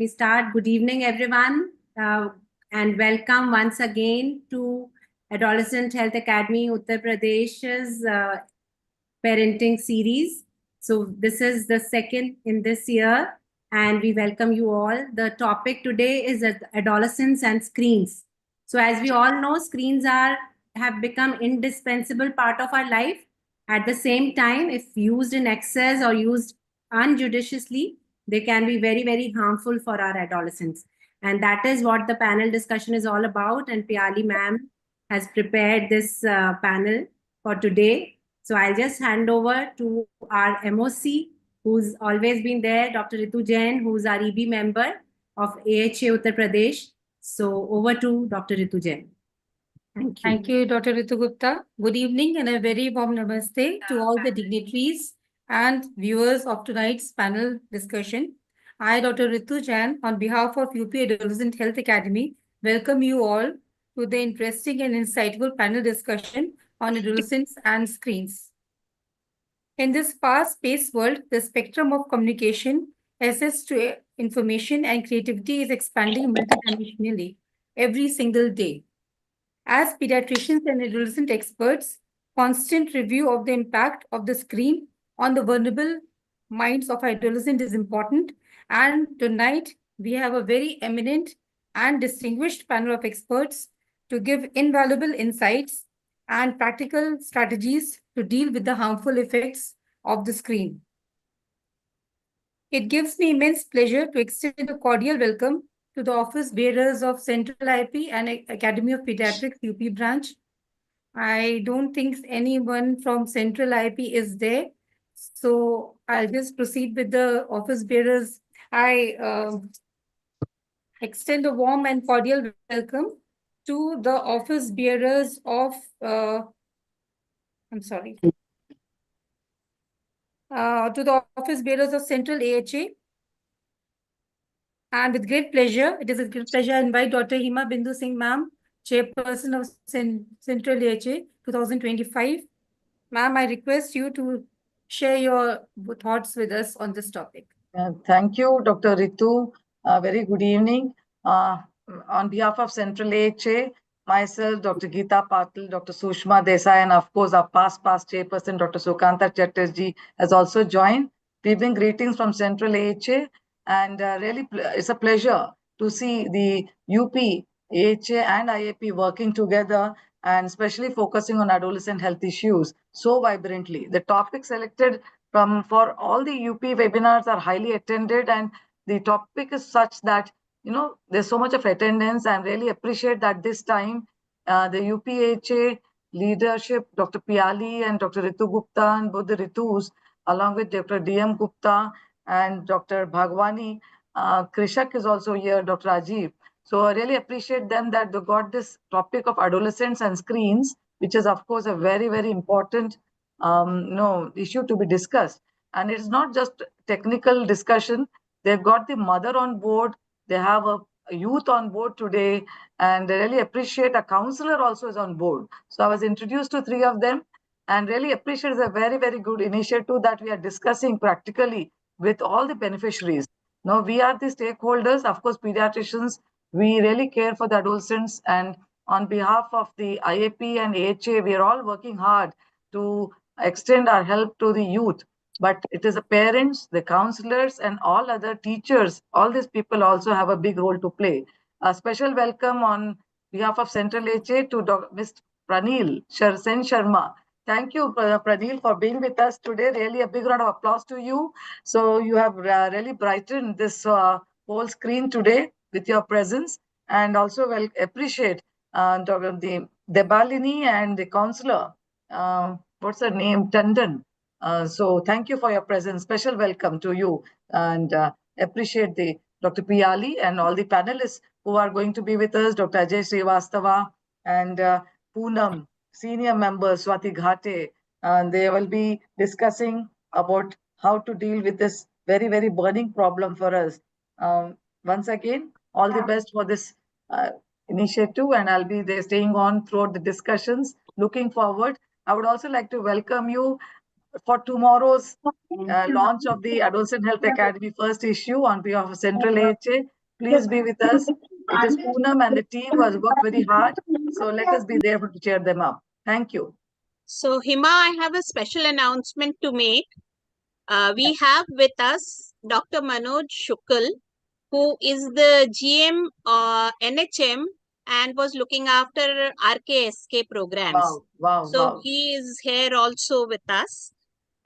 We start. Good evening, everyone, and welcome once again to Adolescent Health Academy Uttar Pradesh's parenting series. So this is the second in this year, and we welcome you all. The topic today is adolescents and screens. So as we all know, screens have become indispensable part of our life. At the same time, if used in excess or used unjudiciously, they can be very, very harmful for our adolescents. And that is what the panel discussion is all about. And Piali ma'am has prepared this panel for today. So I'll just hand over to our MOC, who's always been there, Dr. Ritu Jain, who's our EB member of AHA Uttar Pradesh. So over to Dr. Ritu Jain. Thank you. Thank you, Dr. Ritu Gupta. Good evening and a very warm namaste to all the dignitaries and viewers of tonight's panel discussion. I, Dr. Ritu Jain, on behalf of UP Adolescent Health Academy, welcome you all to the interesting and insightful panel discussion on adolescents and screens. In this fast-paced world, the spectrum of communication, access to information and creativity is expanding multidimensionally every single day. As pediatricians and adolescent experts, constant review of the impact of the screen on the vulnerable minds of adolescents is important. And tonight, we have a very eminent and distinguished panel of experts to give invaluable insights and practical strategies to deal with the harmful effects of the screen. It gives me immense pleasure to extend a cordial welcome to the office bearers of Central IP and Academy of Pediatrics UP branch. I don't think anyone from Central IP is there. So I'll just proceed with the office bearers. I extend a warm and cordial welcome to the office bearers of, to the office bearers of Central AHA. And with great pleasure, it is a great pleasure I invite Dr. Hima Bindu Singh ma'am, Chairperson of Central AHA 2025. Ma'am, I request you to share your thoughts with us on this topic. Thank you, Dr. Ritu. Very good evening. On behalf of Central AHA, myself, Dr. Geeta Patil, Dr. Sushma Desai, and of course our past chairperson, Dr. Sukanta Chatterjee, has also joined. We bring greetings from Central AHA, and really it's a pleasure to see the UP, AHA and IAP working together and especially focusing on adolescent health issues so vibrantly. The topic selected for all the UP webinars are highly attended, and the topic is such that there's so much of attendance. I really appreciate that this time the UPHA leadership, Dr. Piali and Dr. Ritu Gupta and both the Ritus, along with Dr. DM Gupta and Dr. Bhagwani, Krishak is also here, Dr. Rajiv. So I really appreciate them that they got this topic of adolescents and screens, which is of course a very, very important issue to be discussed. And it's not just technical discussion. They've got the mother on board. They have a youth on board today, and I really appreciate a counselor also is on board. So I was introduced to three of them, and really appreciate it's a very, very good initiative that we are discussing practically with all the beneficiaries. Now we are the stakeholders, of course, pediatricians. We really care for the adolescents, and on behalf of the IAP and AHA, we are all working hard to extend our help to the youth. But it is the parents, the counselors, and all other teachers. All these people also have a big role to play. A special welcome on behalf of Central HA to Mr. Pranil Sen Sharma. Thank you, Pranil, for being with us today. Really a big round of applause to you. So you have really brightened this whole screen today with your presence. And also appreciate the Debalini and the counselor. What's her name? Tandon. So thank you for your presence. Special welcome to you, and appreciate the Dr. Piali and all the panelists who are going to be with us, Dr. Ajay Srivastava and Poonam, senior members, Swati Ghate. And they will be discussing about how to deal with this very, very burning problem for us. Once again, all the best for this initiative, and I'll be there staying on throughout the discussions. Looking forward. I would also like to welcome you, for tomorrow's launch of the Adolescent Health Academy first issue on behalf of Central AHA. Please be with us. It is Poonam and the team who has worked very hard. So let us be there to cheer them up. Thank you. So, Hima, I have a special announcement to make. We have with us Dr. Manoj Shukal, who is the GM NHM and was looking after RKSK programs. Wow. So he is here also with us.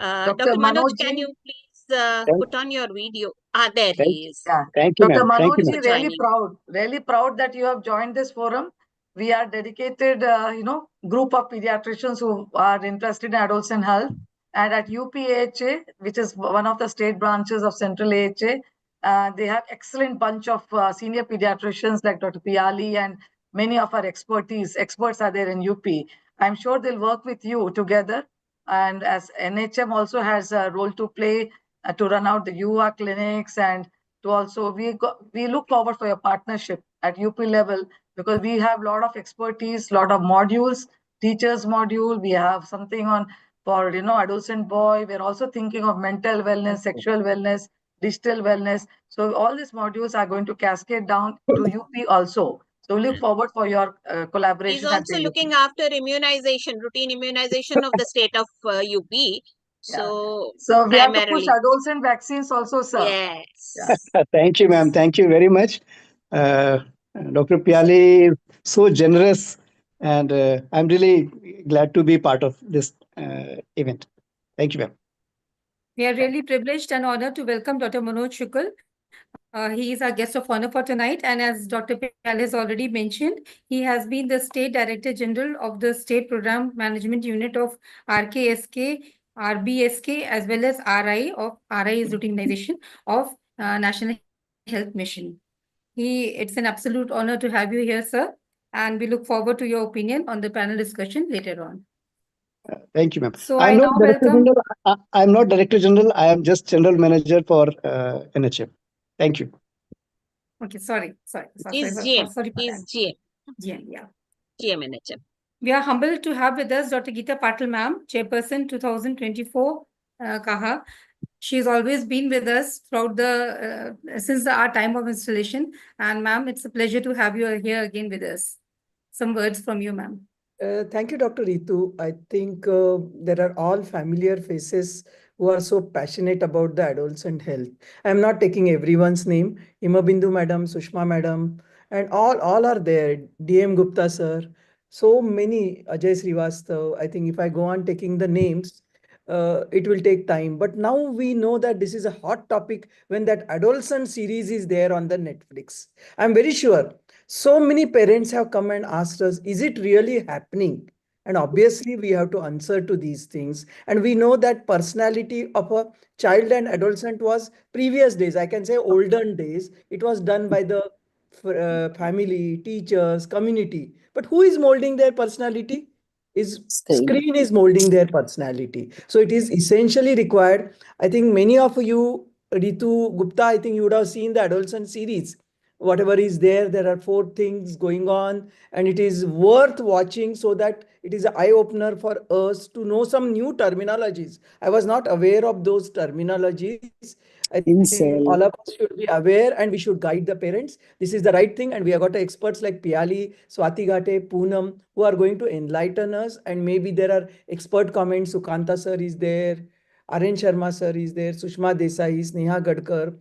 Dr. Dr. Manoj, Manoj can ji? you please put on your video? There he is. Yeah. Thank you, Dr. ma'am. Thank you, Manoj, ma'am. really proud that you have joined this forum. We are dedicated, group of pediatricians who are interested in adolescent health. And at UPAHA, which is one of the state branches of Central AHA, they have excellent bunch of senior pediatricians like Dr. Piali and many of our experts are there in UP. I'm sure they'll work with you together. And as NHM also has a role to play to run out the UA clinics and to also we look forward for your partnership at UP level because we have a lot of expertise, lot of modules, teachers module. We have something on for adolescent boy. We're also thinking of mental wellness, sexual wellness, digital wellness. So all these modules are going to cascade down to UP also. So we look forward for your collaboration. He's also looking after immunization, routine immunization of the state of UP. So we have to push adolescent vaccines also, sir. Yes. Thank you, ma'am. Thank you very much. Dr. Piali is so generous, and I'm really glad to be part of this event. Thank you, ma'am. We are really privileged and honored to welcome Dr. Manoj Shukal. He is our guest of honor for tonight. And as Dr. Pial has already mentioned, he has been the State Director General of the State Program Management Unit of RKSK, RBSK, as well as RI is routinization of National Health Mission. It's an absolute honor to have you here, sir. And we look forward to your opinion on the panel discussion later on. Thank you, ma'am. So I'm not Director General. I'm not Director General. I am just General Manager for NHM. Thank you. Okay, sorry. He's GM. Sorry for He's that. GM. Yeah. GM NHM. We are humbled to have with us Dr. Geeta Patil ma'am, Chairperson 2024 Kaha. She's always been with us throughout since our time of installation. And ma'am, it's a pleasure to have you here again with us. Some words from you, ma'am. Thank you, Dr. Ritu. I think there are all familiar faces who are so passionate about the adolescent health. I'm not taking everyone's name. Himabindu madam, Sushma madam, and all are there. DM Gupta sir. So many, Ajay Srivastav. I think if I go on taking the names, it will take time. But now we know that this is a hot topic when that adolescent series is there on the Netflix. I'm very sure so many parents have come and asked us, is it really happening? And obviously we have to answer to these things. And we know that personality of a child and adolescent was previous days. I can say olden days. It was done by the family, teachers, community. But who is molding their personality? Screen is molding their personality. So it is essentially required. I think many of you, Ritu Gupta, I think you would have seen the adolescent series. Whatever is there, there are 4 things going on, and it is worth watching so that it is an eye-opener for us to know some new terminologies. I was not aware of those terminologies. I think all of us should be aware and we should guide the parents. This is the right thing, and we have got experts like Piali, Swati Ghate, Poonam, who are going to enlighten us, and maybe there are expert comments. Sukanta sir is there, Arun Sharma sir is there, Sushma Desai, Sneha Gadkar,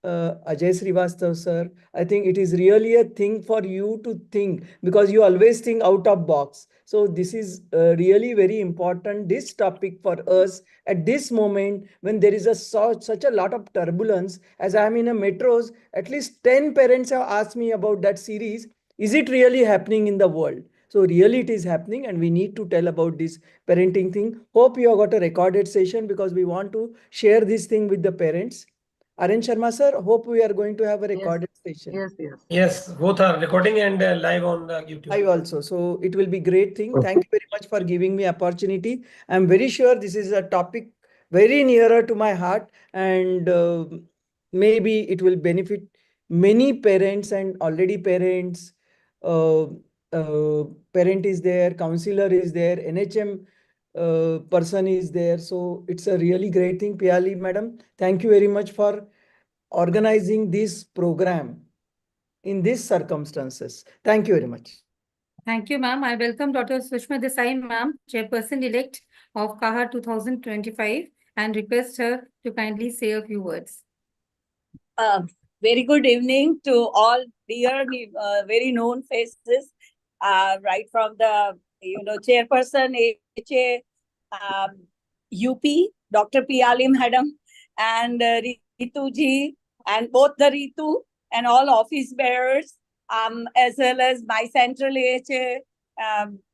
Ajay Srivastav sir. I think it is really a thing for you to think because you always think out of box. So this is really very important, this topic for us at this moment when there is such a lot of turbulence. As I am in a metros, at least 10 parents have asked me about that series. Is it really happening in the world? So really it is happening, and we need to tell about this parenting thing. Hope you have got a recorded session because we want to share this thing with the parents. Arun Sharma sir, hope we are going to have a recorded session. Yes, both are recording and live on YouTube. Live also. So it will be great thing. Thank you very much for giving me opportunity. I'm very sure this is a topic very nearer to my heart, and maybe it will benefit many parents and already parents. Parent is there, counselor is there, NHM person is there. So it's a really great thing. Piali madam, thank you very much for organizing this program in these circumstances. Thank you very much. Thank you, ma'am. I welcome Dr. Sushma Desai, ma'am, Chairperson-elect of CAHA 2025, and request her to kindly say a few words. Very good evening to all dear, very known faces, right from the, chairperson, HA, UP, Dr. Piali madam, and Ritu ji, and both the Ritu and all office bearers, as well as my central HA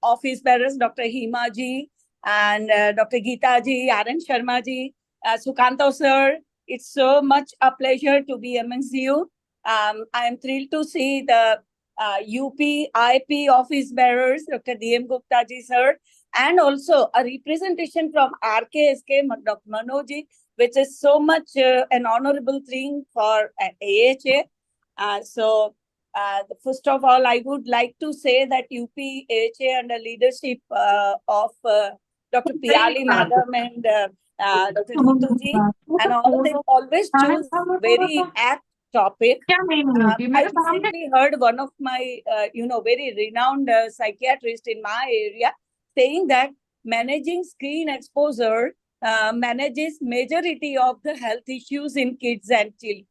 office bearers, Dr. Hima ji, and Dr. Geeta ji, Arun Sharma ji, Sukanto sir. It's so much a pleasure to be amongst you. I am thrilled to see the UP IP office bearers, Dr. DM Gupta ji sir, and also a representation from RKSK, Dr. Manoj ji, which is so much an honorable thing for AHA. First of all, I would like to say that UP AHA under leadership of Dr. Piali madam and Dr. Ritu ji, and all they always choose very apt topic. I recently heard one of my, very renowned psychiatrist in my area saying that managing screen exposure manages majority of the health issues in kids and the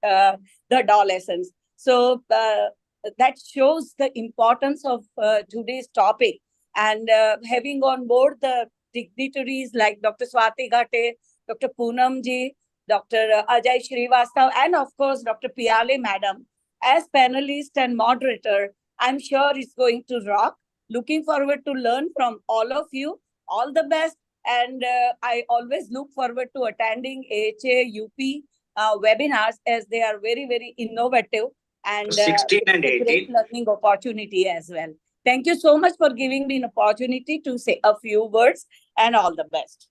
adolescents. So that shows the importance of today's topic, and having on board the dignitaries like Dr. Swati Ghate, Dr. Poonam ji, Dr. Ajay Srivastav, and of course, Dr. Piali madam, as panelist and moderator, I'm sure it's going to rock. Looking forward to learn from all of you. All the best. And I always look forward to attending AHA UP webinars, as they are very, very innovative, and 16 and it's a 18. great learning opportunity as well. Thank you so much for giving me an opportunity to say a few words, and all the best.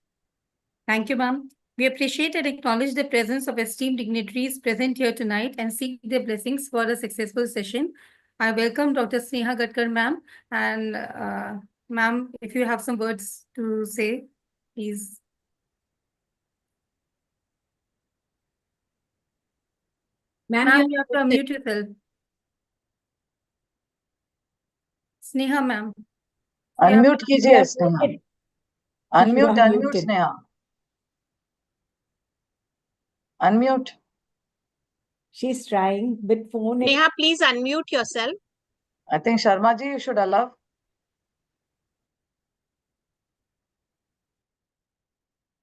Thank you, ma'am. We appreciate and acknowledge the presence of esteemed dignitaries present here tonight and seek their blessings for a successful session. I welcome Dr. Sneha Gatkar, ma'am. And ma'am, if you have some words to say, please. Ma'am, you have to unmute yourself. Sneha, ma'am. Unmute कीजिए Sneha. Unmute Sneha. Unmute. She's trying with phone. Neha, please unmute yourself. I think Sharma ji, you should allow.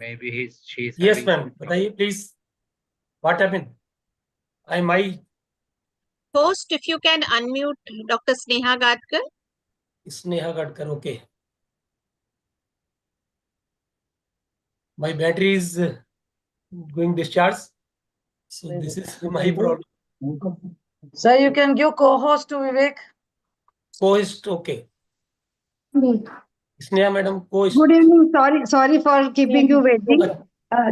Maybe she's Yes, having ma'am. some trouble. Bataiye, please. What happened? My Host, if you can unmute Dr. Sneha Gadkar. Sneha Gadkar, okay. My battery is going discharge. So this is my problem. Sir, you can give co-host to Vivek. Co-host, okay. Sneha madam, co-host. Good evening. Sorry for keeping you waiting.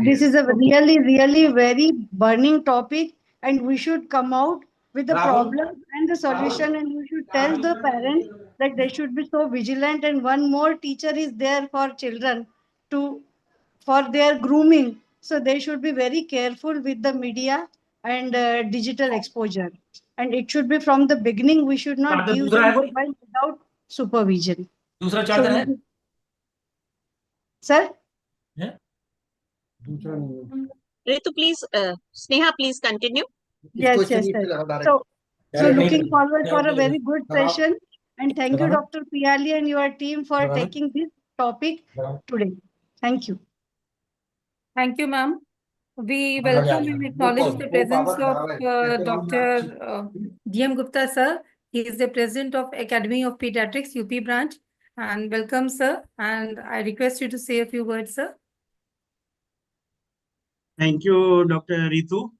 This is a really very burning topic, and we should come out with the problem and the solution, and we should tell the parents that they should be so vigilant. And one more teacher is there for children for their grooming, so they should be very careful with the media and digital exposure. And it should be from the beginning. We should not give them mobile without supervision. दूसरा charger है? Sir? Ritu, please, Sneha, please continue. Yes. So looking forward for a very good session, and thank you, Dr. Piali and your team for taking this topic today. Thank you. Thank you, ma'am. We welcome and acknowledge the presence of Dr. DM Gupta, sir. He is the president of Academy of Pediatrics, UP branch. And welcome, sir. And I request you to say a few words, sir. Thank you, Dr. Ritu.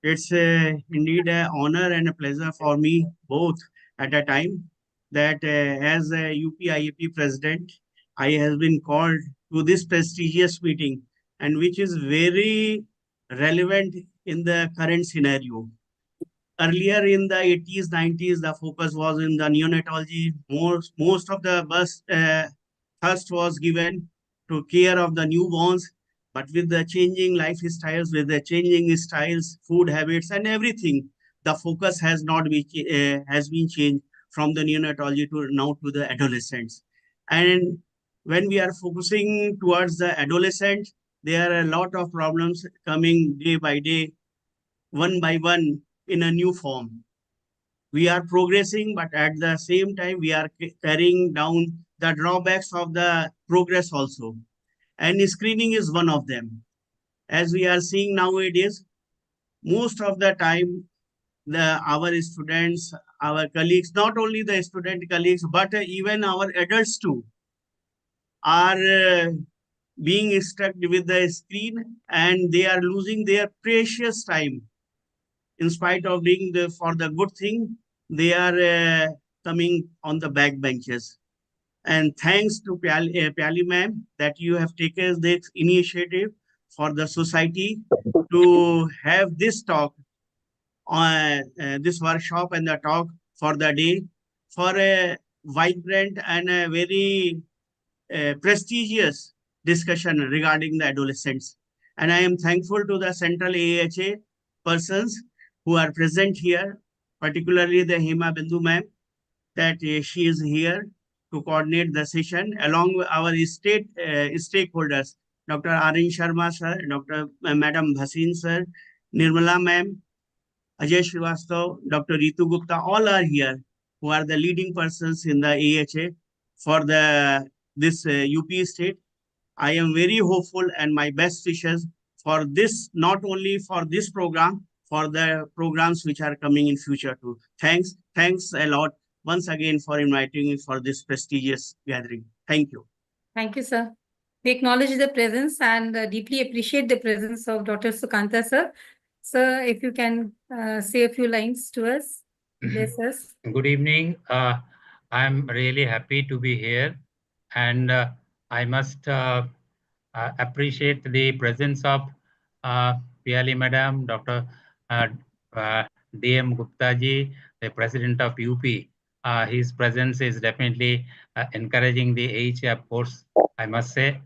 It's indeed an honor and a pleasure for me both at a time that as a UP IAP president, I have been called to this prestigious meeting, and which is very relevant in the current scenario. Earlier in the 80s, 90s, the focus was in the neonatology. Most of the thrust was given to care of the newborns. But with the changing lifestyles, with the changing styles, food habits, and everything, the focus has not been has been changed from the neonatology to now to the adolescents. And when we are focusing towards the adolescent, there are a lot of problems coming day by day, one by one, in a new form. We are progressing, but at the same time, we are carrying down the drawbacks of the progress also. And screening is one of them. As we are seeing nowadays, most of the time, our students, our colleagues, not only the student colleagues, but even our adults too, are being stuck with the screen, and they are losing their precious time. In spite of being for the good thing, they are coming on the back benches. And thanks to Pyali ma'am that you have taken this initiative for the society to have this talk, this workshop and the talk for the day, for a vibrant and a very prestigious discussion regarding the adolescents. And I am thankful to the Central AHA persons who are present here, particularly the Hema Bindu ma'am, that she is here to coordinate the session along with our state stakeholders, Dr. Arun Sharma sir, Dr. Madam Bhasin sir, Nirmala ma'am, Ajay Srivastav, Dr. Ritu Gupta, all are here who are the leading persons in the AHA for this UP state. I am very hopeful and my best wishes for this, not only for this program, for the programs which are coming in future too. Thanks a lot once again for inviting me for this prestigious gathering. Thank you. Thank you, sir. We acknowledge the presence and deeply appreciate the presence of Dr. Sukanta, sir. Sir, if you can say a few lines to us, bless us. Good evening. I'm really happy to be here, and I must appreciate the presence of Piali Madam, Dr. DM Gupta ji, the President of UP. His presence is definitely encouraging the AHA, of course, I must say.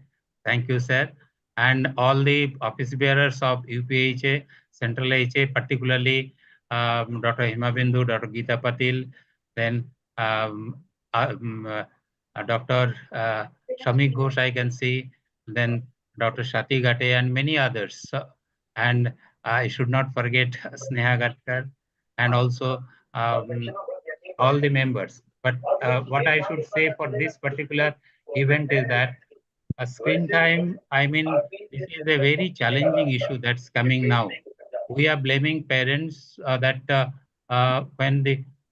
Thank you, sir. And all the office bearers of UPHA, Central AHA, particularly Dr. Himabindu, Dr. Geeta Patil, then Dr. Shamik Ghosh, I can see, then Dr. Shati Gate, and many others. So, and I should not forget Sneha Gatkar, and also all the members. But what I should say for this particular event is that screen time, I mean, this is a very challenging issue that's coming now. We are blaming parents that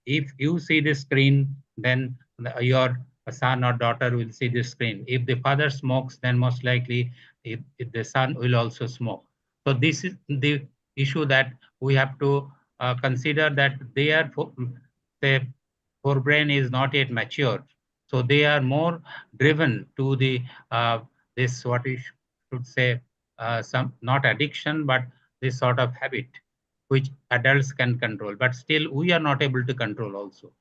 if you see the screen, then your son or daughter will see the screen. If the father smokes, then most likely if the son will also smoke. So this is the issue that we have to consider, that their forebrain is not yet mature. So they are more driven to the this, what we should say, some not addiction, but this sort of habit which adults can control, but still we are not able to control also.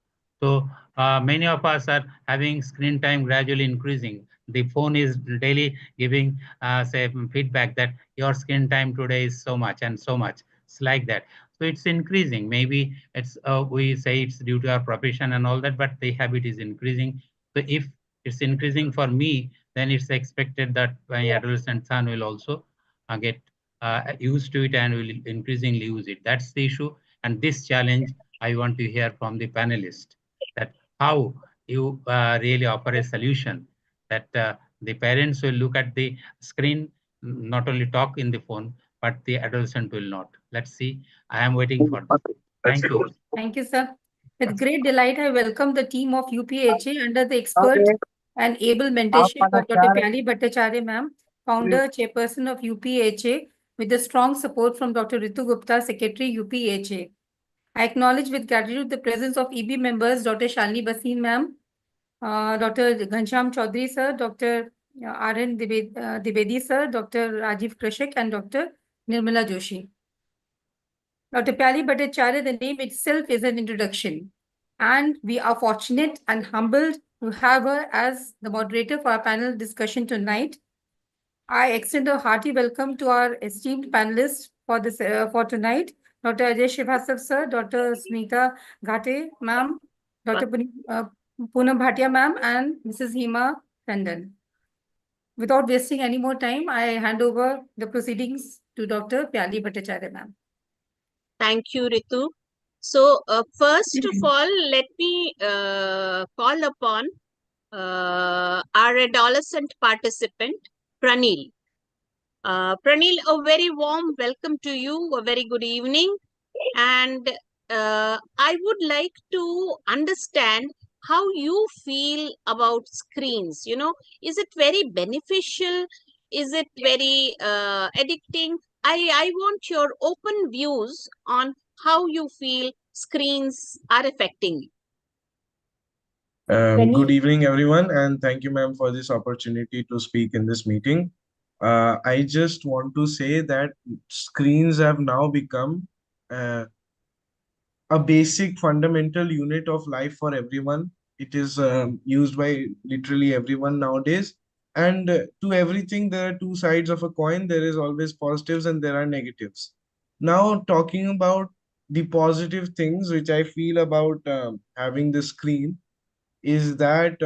So many of us are having screen time gradually increasing. The phone is daily giving say feedback that your screen time today is so much and so much. It's like that. So it's increasing. Maybe it's we say it's due to our profession and all that, but the habit is increasing. So if it's increasing for me, then it's expected that my adolescent son will also get used to it and will increasingly use it. That's the issue. And this challenge, I want to hear from the panelists, that how you really offer a solution, that the parents will look at the screen, not only talk in the phone, but the adolescent will not. Let's see. I am waiting for this. Thank you. Thank you, sir. With great delight, I welcome the team of UPHA under the expert and able mentorship of Dr. Pyali Bhattacharya, ma'am, founder, chairperson of UPHA, with the strong support from Dr. Ritu Gupta, secretary, UPHA. I acknowledge with gratitude the presence of EB members, Dr. Shalini Basin, ma'am, Dr. Ghanshyam Chaudhary, sir, Dr. R.N. Dibedi, sir, Dr. Rajiv Krishak, and Dr. Nirmala Joshi. Dr. Pyali Bhattacharya, the name itself is an introduction. And we are fortunate and humbled to have her as the moderator for our panel discussion tonight. I extend a hearty welcome to our esteemed panelists for tonight, Dr. Ajay Srivastava sir, Dr. Smita Ghate ma'am, Dr. Poonam Bhatia ma'am, and Mrs. Hema Tandon. Without wasting any more time, I hand over the proceedings to Dr. Pyali Bhattacharya ma'am. Thank you, Ritu. So, first of all, let me call upon our adolescent participant, Pranil. Pranil, a very warm welcome to you. A very good evening. And I would like to understand how you feel about screens. You know, is it very beneficial? Is it very addicting? I want your open views on how you feel screens are affecting you. Good evening, everyone, and thank you, ma'am, for this opportunity to speak in this meeting. I just want to say that screens have now become a basic fundamental unit of life for everyone. It is used by literally everyone nowadays. And to everything, there are two sides of a coin. There is always positives and there are negatives. Now, talking about the positive things which I feel about having the screen is that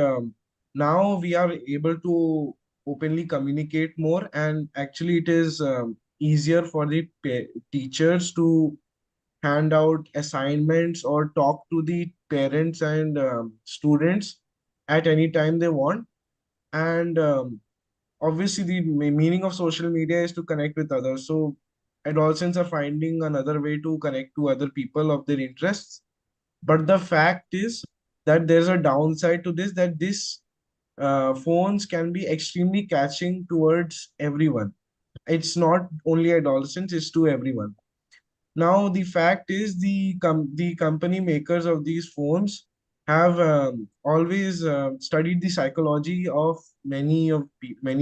now we are able to openly communicate more, and actually it is easier for the teachers to hand out assignments or talk to the parents and students at any time they want. And obviously the meaning of social media is to connect with others, so adolescents are finding another way to connect to other people of their interests. But the fact is that there's a downside to this, that this phones can be extremely catching towards everyone. It's not only adolescents, it's to everyone. Now, the fact is the company makers of these phones have always studied the psychology of many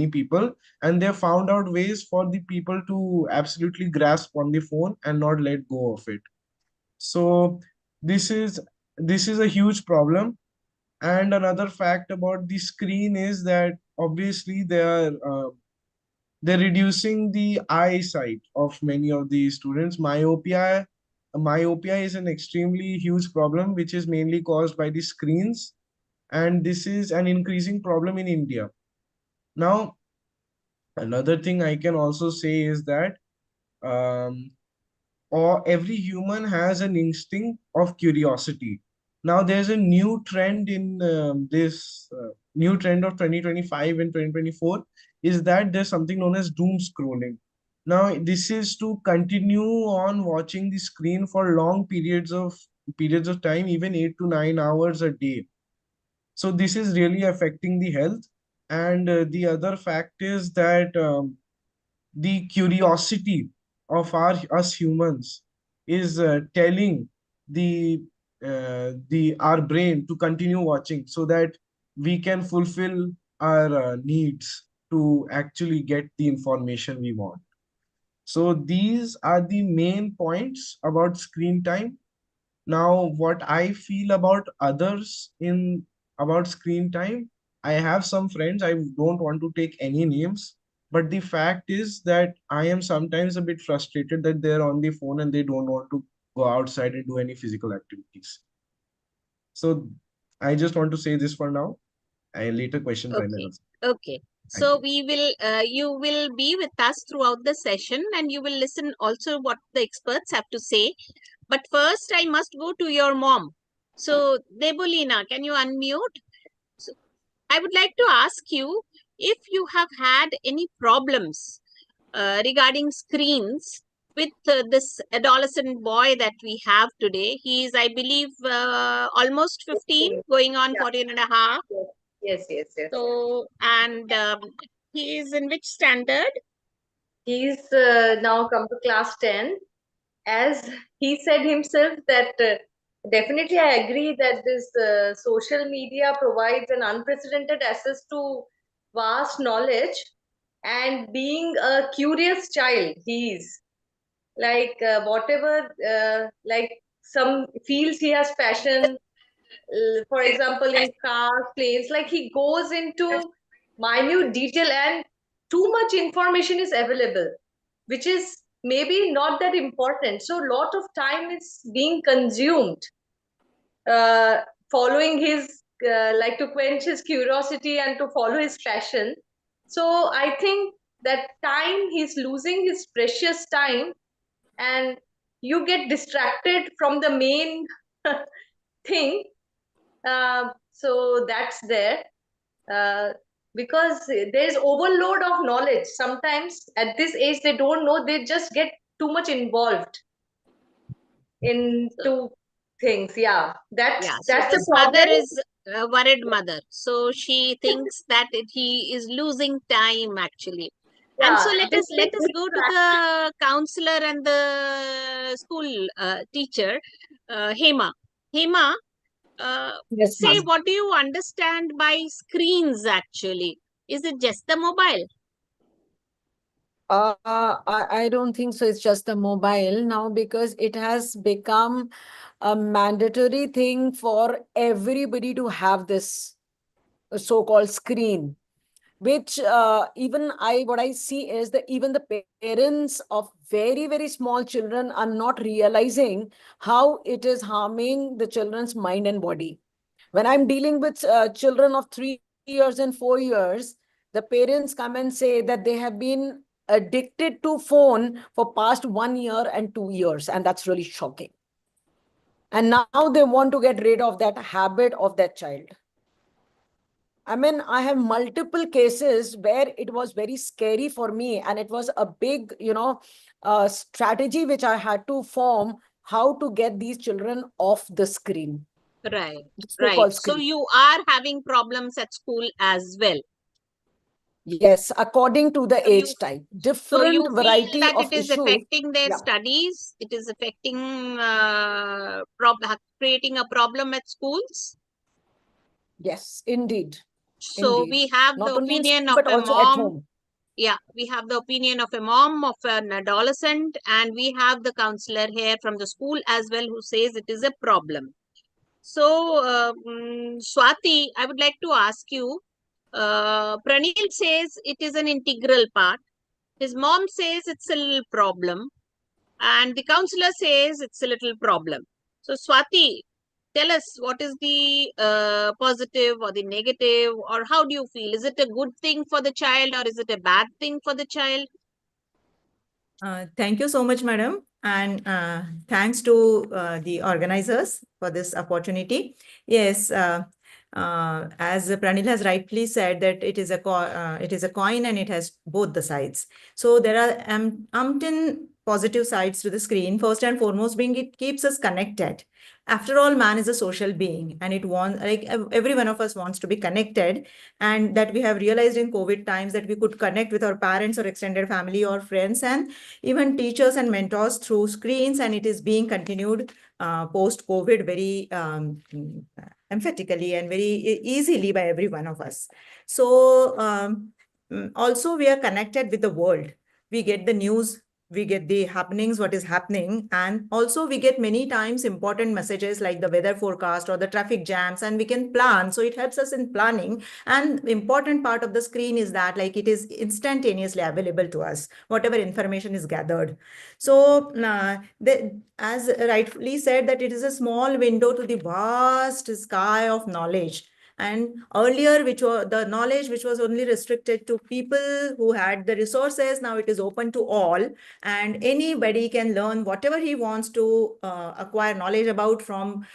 people, and they have found out ways for the people to absolutely grasp on the phone and not let go of it. So this is a huge problem. And another fact about the screen is that obviously they're reducing the eyesight of many of the students. Myopia is an extremely huge problem, which is mainly caused by the screens, and this is an increasing problem in India. Now, another thing I can also say is that um, or every human has an instinct of curiosity. Now, there's a new trend in this new trend of 2025 and 2024 is that there's something known as doom scrolling. Now, this is to continue on watching the screen for long periods of time, even 8 to 9 hours a day. So this is really affecting the health. And the other fact is that the curiosity of us humans is telling the our brain to continue watching so that we can fulfill our needs to actually get the information we want. So these are the main points about screen time. Now, what I feel about others in about screen time, I have some friends, I don't want to take any names, but the fact is that I am sometimes a bit frustrated that they're on the phone and they don't want to go outside and do any physical activities. So I just want to say this for now. I later question Okay. Okay. So we will, you will be with us throughout the session and you will listen also what the experts have to say. But first, I must go to your mom. So, Debolina, can you unmute? So, I would like to ask you if you have had any problems regarding screens with this adolescent boy that we have today. He is, I believe, almost 15, going on 14 and a half. Yes. So, and he is in which standard? He's now come to class 10. As he said himself that definitely I agree that this social media provides an unprecedented access to vast knowledge, and being a curious child, he is like whatever like some fields he has passion, for example in cars, planes, like he goes into minute detail, and too much information is available, which is maybe not that important. So a lot of time is being consumed following his, like to quench his curiosity and to follow his passion. So I think that time he's losing his precious time, and you get distracted from the main thing. So that's there. Because there's overload of knowledge. Sometimes at this age, they don't know, they just get too much involved into things. Yeah, that's Yeah, so the this problem. mother is a worried mother. So she thinks that he is losing time actually. And so Yeah, let this us go to the counselor and the school teacher, Hema. Hema, Yes, say, ma'am. what do you understand by screens actually? Is it just the mobile? I don't think so. It's just the mobile now, because it has become a mandatory thing for everybody to have this so-called screen, which even what I see is that even the parents of very, very small children are not realizing how it is harming the children's mind and body. When I'm dealing with children of 3 years and 4 years, the parents come and say that they have been addicted to phone for past 1 year and 2 years, and that's really shocking. And now they want to get rid of that habit of that child. I mean, I have multiple cases where it was very scary for me, and it was a big, strategy which I had to form, how to get these children off the screen. Right, So right. So you are having problems at school as well. Yes, according to the So you- age type, So different you feel variety that of it is issues. affecting their Yeah. studies? It is affecting, creating a problem at schools? Yes, indeed. So Indeed. we have Not the only in opinion school, of but a also at mom. home. Yeah, we have the opinion of a mom of an adolescent, and we have the counselor here from the school as well who says it is a problem. So, Swati, I would like to ask you, Pranil says it is an integral part. His mom says it's a little problem, and the counselor says it's a little problem. So, Swati, tell us, what is the positive or the negative, or how do you feel? Is it a good thing for the child, or is it a bad thing for the child? Thank you so much, madam. And thanks to the organizers for this opportunity. Yes, as Pranil has rightly said, that it is a coin and it has both the sides. So there are umpteen positive sides to the screen. First and foremost being it keeps us connected. After all, man is a social being, and every one of us wants to be connected, and that we have realized in COVID times that we could connect with our parents or extended family or friends, and even teachers and mentors through screens, and it is being continued post-COVID very emphatically and very easily by every one of us. So also we are connected with the world. We get the news, we get the happenings, what is happening, and also we get many times important messages like the weather forecast or the traffic jams, and we can plan. So it helps us in planning. And the important part of the screen is that like it is instantaneously available to us, whatever information is gathered. So as rightfully said, that it is a small window to the vast sky of knowledge. And earlier, which was the knowledge which was only restricted to people who had the resources, now it is open to all, and anybody can learn whatever he wants to acquire knowledge about from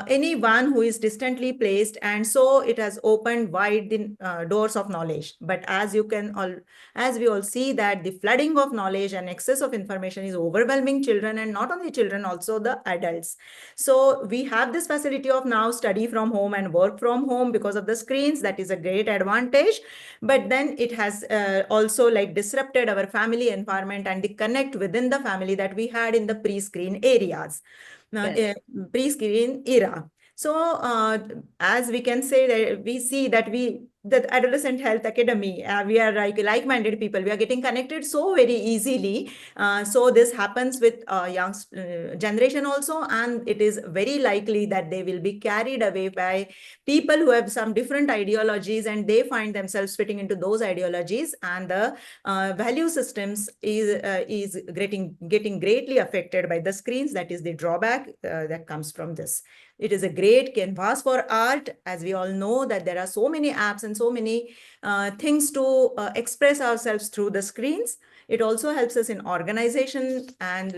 anyone who is distantly placed. And so it has opened wide the doors of knowledge. But as we all see that the flooding of knowledge and excess of information is overwhelming children, and not only children, also the adults. So we have this facility of now study from home and work from home because of the screens. That is a great advantage. But then it has also like disrupted our family environment and the connect within the family that we had in the pre-screen areas, pre-screen era. So as we can say that we see that the Adolescent Health Academy, we are like-minded people. We are getting connected so very easily. So this happens with young generation also, and it is very likely that they will be carried away by people who have some different ideologies, and they find themselves fitting into those ideologies, and the value systems is getting greatly affected by the screens. That is the drawback that comes from this. It is a great canvas for art, as we all know that there are so many apps and so many things to express ourselves through the screens. It also helps us in organization and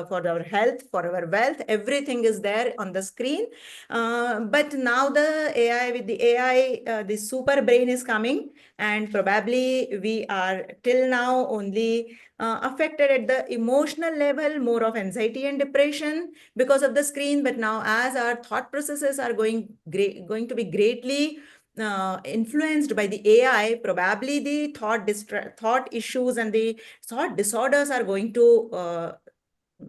for our health, for our wealth, everything is there on the screen. But now with the AI, the super brain is coming, and probably we are till now only affected at the emotional level, more of anxiety and depression because of the screen. But now, as our thought processes are going to be greatly influenced by the AI, probably the thought issues and the thought disorders are going to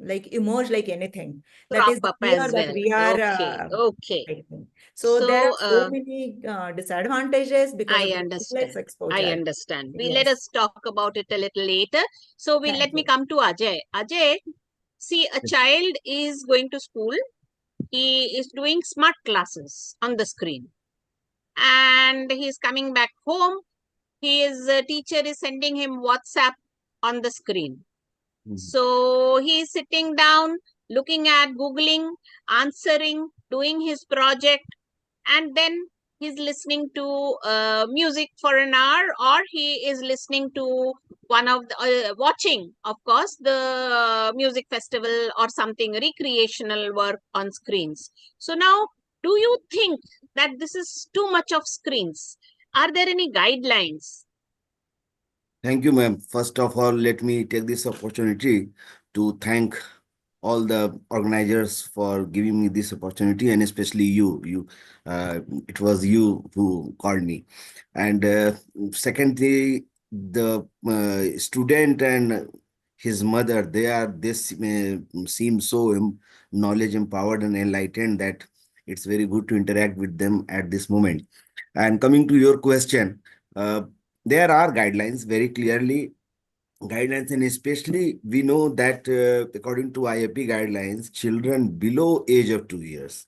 emerge like anything. That Crop is the up fear as that well. we are Okay. facing. So there are so many disadvantages because I of the understand. complex exposure. I understand. Yes. Let us talk about it a little later. So let me come to Ajay. Ajay, see, a child is going to school. He is doing smart classes on the screen, and he's coming back home. His teacher is sending him WhatsApp on the screen. So he's sitting down, looking at, Googling, answering, doing his project, and then he's listening to music for an hour, or he is listening to watching, of course, the music festival or something recreational work on screens. So now, do you think that this is too much of screens? Are there any guidelines? Thank you, ma'am. First of all, let me take this opportunity to thank all the organizers for giving me this opportunity, and especially you. It was you who called me. And secondly, the student and his mother, they seem so knowledge empowered and enlightened that it's very good to interact with them at this moment. And coming to your question, there are guidelines very clearly guidelines, and especially we know that according to IAP guidelines, children below age of 2 years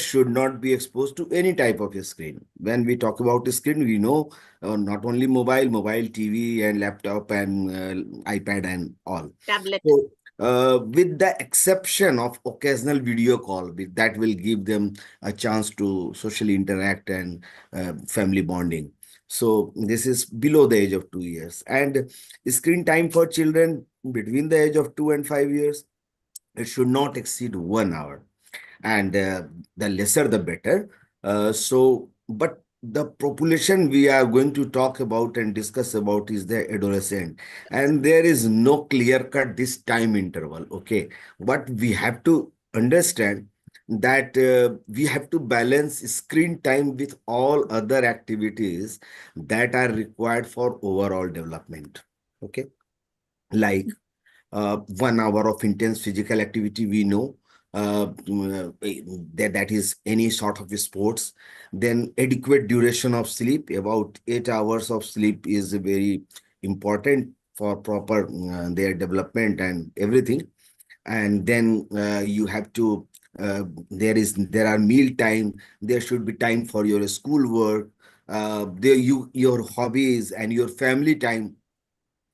should not be exposed to any type of a screen. When we talk about a screen, we know not only mobile TV and laptop and iPad and all. Tablet. So, with the exception of occasional video call, that will give them a chance to socially interact and family bonding. So this is below the age of 2 years. And screen time for children between the age of 2 and 5 years, it should not exceed 1 hour. And the lesser, the better. But the population we are going to talk about and discuss about is the adolescent. And there is no clear-cut this time interval, okay? But we have to understand that we have to balance screen time with all other activities that are required for overall development, okay? Like 1 hour of intense physical activity, we know that is any sort of sports. Then adequate duration of sleep, about 8 hours of sleep is very important for proper their development and everything. And then you have to there are meal time, there should be time for your school work, your hobbies and your family time.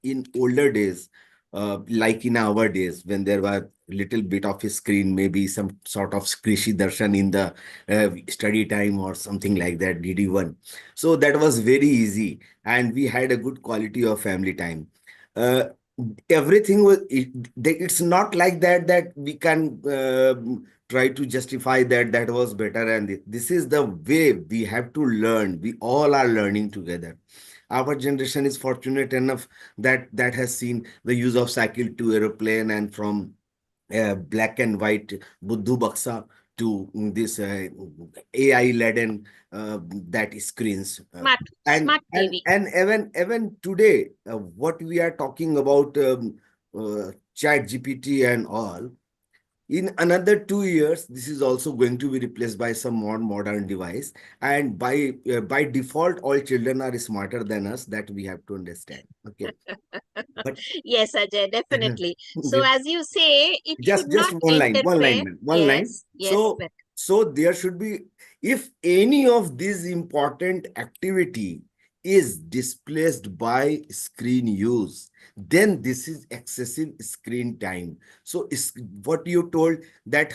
In older days, like in our days, when there were little bit of a screen, maybe some sort of Krishi Darshan in the study time or something like that, DD1. So that was very easy, and we had a good quality of family time. Uh, Everything was, it's not like that we can try to justify that was better, and this is the way we have to learn. We all are learning together. Our generation is fortunate enough that has seen the use of cycle to aeroplane, and from black and white Buddhu Baksa to this AI laden that screens. Smart TV. And even today, what we are talking about, Chat GPT and all, In another 2 years, this is also going to be replaced by some more modern device. And by default, all children are smarter than us. That we have to understand. Okay. But Yes, Ajay, definitely. So the- as you say, it should just not one line, interfere. ma'am, one line. Yes, yes, but So there should be, if any of these important activity is displaced by screen use, then this is excessive screen time. So is what you told, that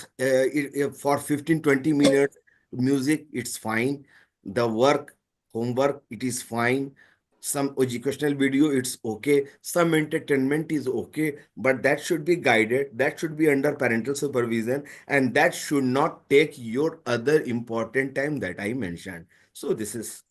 for 15-20 minutes music, it's fine. The homework, it is fine. Some educational video, it's okay. Some entertainment is okay, but that should be guided. That should be under parental supervision, and that should not take your other important time that I mentioned. So this is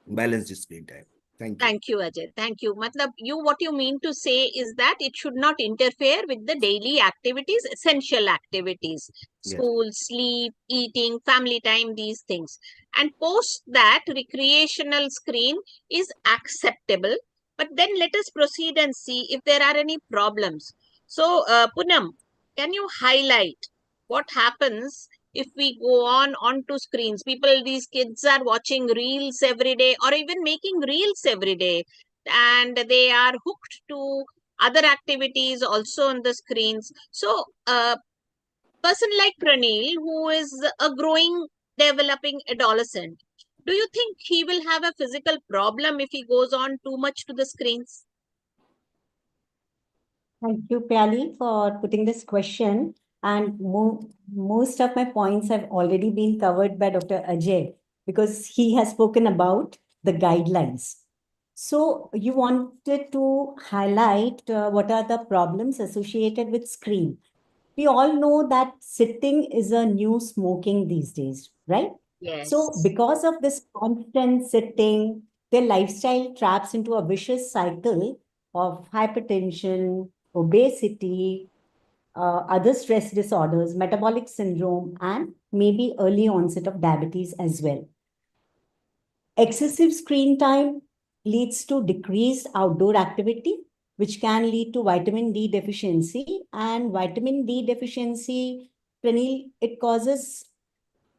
balanced screen time. Thank you. thank you, Ajay. Thank you. Matlab, what you mean to say is that it should not interfere with the daily activities, essential activities, Yes. school, sleep, eating, family time, these things. And post that, recreational screen is acceptable. But then let us proceed and see if there are any problems. So, Poonam, can you highlight what happens if we go on onto screens? People, these kids are watching reels every day or even making reels every day, and they are hooked to other activities also on the screens. So a person like Pranil, who is a growing, developing adolescent, do you think he will have a physical problem if he goes on too much to the screens? Thank you, Pyali, for putting this question. And most of my points have already been covered by Dr. Ajay because he has spoken about the guidelines. So you wanted to highlight what are the problems associated with screen. We all know that sitting is a new smoking these days, right? So Yes. because of this constant sitting, their lifestyle traps into a vicious cycle of hypertension, obesity, other stress disorders, metabolic syndrome, and maybe early onset of diabetes as well. Excessive screen time leads to decreased outdoor activity, which can lead to vitamin D deficiency. And vitamin D deficiency, Pranil, it causes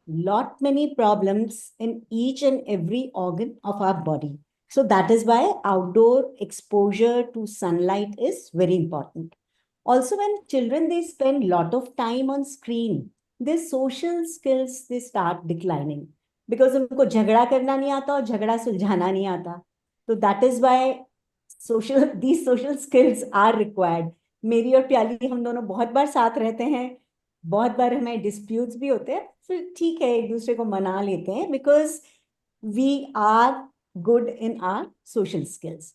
lot many problems in each and every organ of our body. So that is why outdoor exposure to sunlight is very important. Also, when children, they spend lot of time on screen, their social skills, they start declining because उनको झगड़ा करना नहीं आता और झगड़ा सुलझाना नहीं आता. So that is why these social skills are required. मेरी और प्याली हम दोनों बहुत बार साथ रहते हैं, बहुत बार हमें डिस्प्यूट्स भी होते हैं, फिर ठीक है एक दूसरे को मना लेते हैं because we are good in our social skills.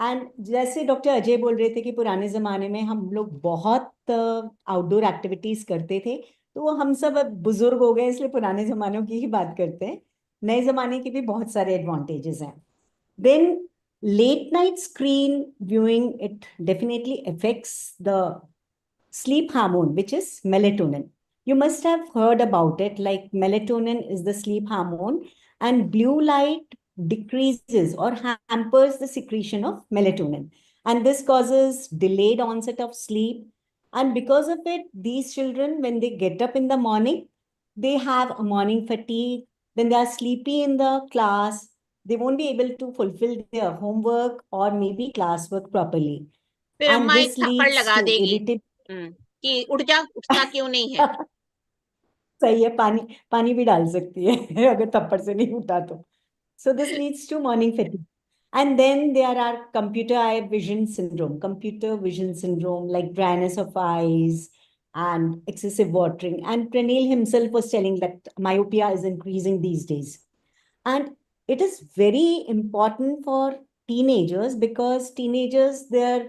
And जैसे डॉक्टर अजय बोल रहे थे कि पुराने जमाने में हम लोग बहुत आउटडोर एक्टिविटीज करते थे, तो वो हम सब अब बुजुर्ग हो गए इसलिए पुराने जमानों की ही बात करते हैं. नए जमाने के भी बहुत सारे एडवांटेजेस हैं. Then late night screen viewing, it definitely affects the sleep hormone, which is melatonin. You must have heard about it, like melatonin is the sleep hormone, and blue light decreases or hampers the secretion of melatonin. And this causes delayed onset of sleep. And because of it, these children, when they get up in the morning, they have a morning fatigue, then they are sleepy in the class, they won't be able to fulfill their homework or maybe classwork properly. फिर And अम्मा एक this थप्पड़ leads लगा to देगी irritability. कि उठ जा, उठता क्यों नहीं है? सही है, पानी पानी भी डाल सकती है अगर थप्पड़ से नहीं उठा तो. So this leads to morning fatigue. And then there are computer eye vision syndrome, like dryness of eyes and excessive watering. And Pranil himself was telling that myopia is increasing these days. And it is very important for teenagers because teenagers, their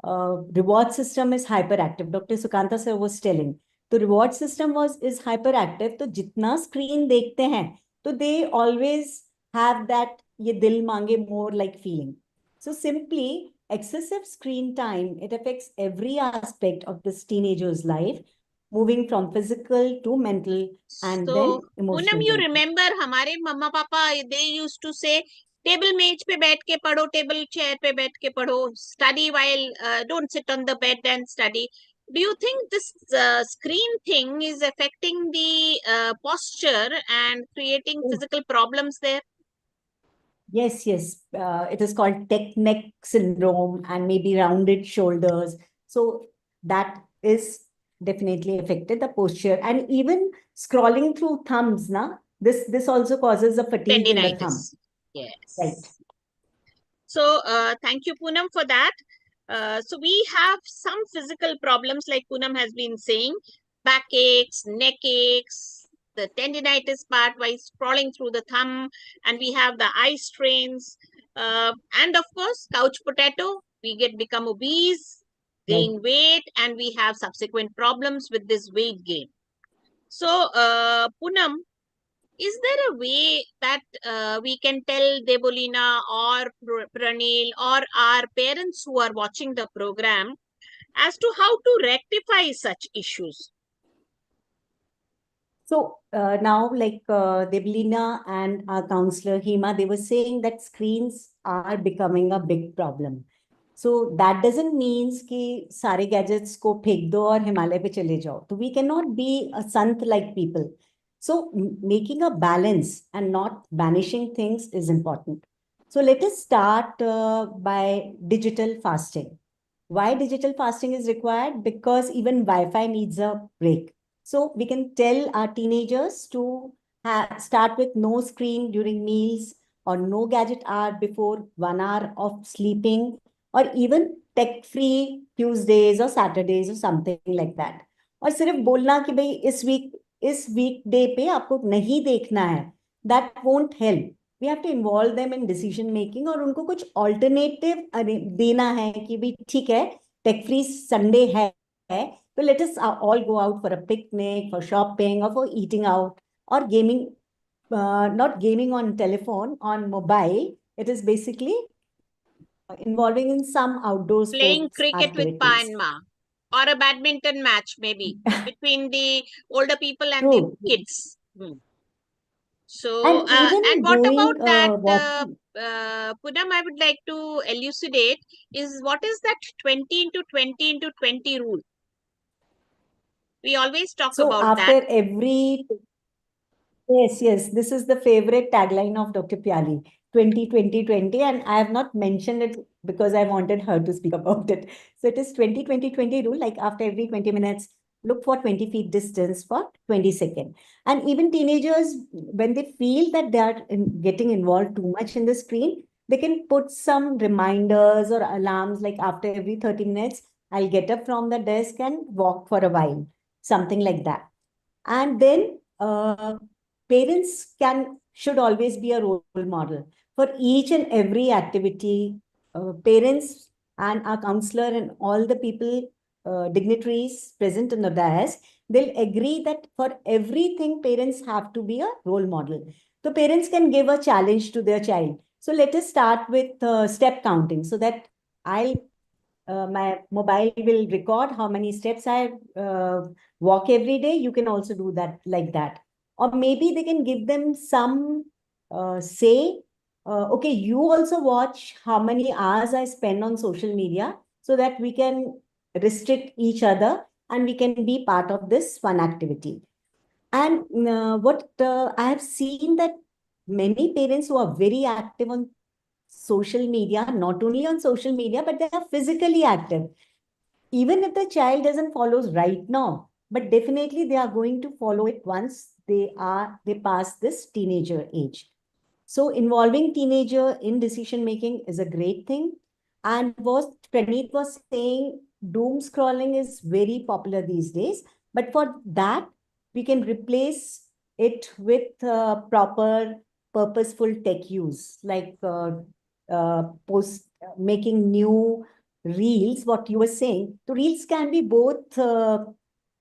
reward system is hyperactive. Dr. Sukanta sir was telling. The reward system is hyperactive. तो जितना screen देखते हैं, तो they always have that ये दिल मांगे more like feeling. So simply excessive screen time, it affects every aspect of this teenager's life, moving from physical to mental and So, then Poonam, emotional. you remember हमारे मम्मा पापा, they used to say table मेज पे बैठ के पढ़ो, table chair पे बैठ के पढ़ो, study while don't sit on the bed and study. Do you think this screen thing is affecting the posture and creating physical problems there? Yes, yes. It is called tech neck syndrome and maybe rounded shoulders. So that is definitely affected the posture. And even scrolling through thumbs, this also causes a fatigue in the thumb. Tendinitis. Yes. Right. So thank you, Poonam, for that. So we have some physical problems like Poonam has been saying, backaches, neck aches, the tendinitis part by scrolling through the thumb, and we have the eye strains, and of course, couch potato. We become obese, gain weight, and we have subsequent problems with this weight gain. So, Poonam, is there a way that we can tell Debolina or Pranil or our parents who are watching the program as to how to rectify such issues? So now, like Deblina and our counselor Hema, they were saying that screens are becoming a big problem. So that doesn't mean कि सारे gadgets को फेंक दो और हिमालय पे चले जाओ. So we cannot be a sant like people. So making a balance and not banishing things is important. So let us start by digital fasting. Why digital fasting is required? Because even Wi-Fi needs a break. So we can tell our teenagers to start with no screen during meals or no gadget hour before 1 hour of sleeping, or even tech-free Tuesdays or Saturdays or something like that. और सिर्फ बोलना कि भाई इस वीकडे पे आपको नहीं देखना है, that won't help. We have to involve them in decision making और उनको कुछ alternative देना है कि भाई ठीक है, tech free Sunday है, so let us all go out for a picnic, for shopping, or for eating out, or gaming, not gaming on telephone, on mobile. It is basically involving in some outdoor Playing sports cricket with Pa activities. and Ma, or a badminton match maybe between the older people and True. the kids. So, And even and what going about that, watching. Poonam, I would like to elucidate is what is that 20 into 20 into 20 rule? We always talk So about that. after every, yes, this is the favorite tagline of Dr. Pyali, 20, 20, 20, and I have not mentioned it because I wanted her to speak about it. So it is 20, 20, 20 rule, like after every 20 minutes, look for 20 feet distance for 20 seconds. And even teenagers, when they feel that they are getting involved too much in the screen, they can put some reminders or alarms, like after every 30 minutes, I'll get up from the desk and walk for a while, something like that. And then parents should always be a role model for each and every activity. Parents and our counselor and all the people, dignitaries present in the dais, they'll agree that for everything, parents have to be a role model. So parents can give a challenge to their child. So let us start with step counting, so that my mobile will record how many steps I walk every day. You can also do that like that. Or maybe they can give them some say, okay, you also watch how many hours I spend on social media, so that we can restrict each other and we can be part of this fun activity. And what I have seen that many parents who are very active on social media, not only on social media, but they are physically active. Even if the child doesn't follows right now, but definitely they are going to follow it once they pass this teenager age. So involving teenager in decision making is a great thing. And what Praneet was saying, doom scrolling is very popular these days. But for that, we can replace it with proper, purposeful tech use, like making new reels, what you were saying. So reels can be both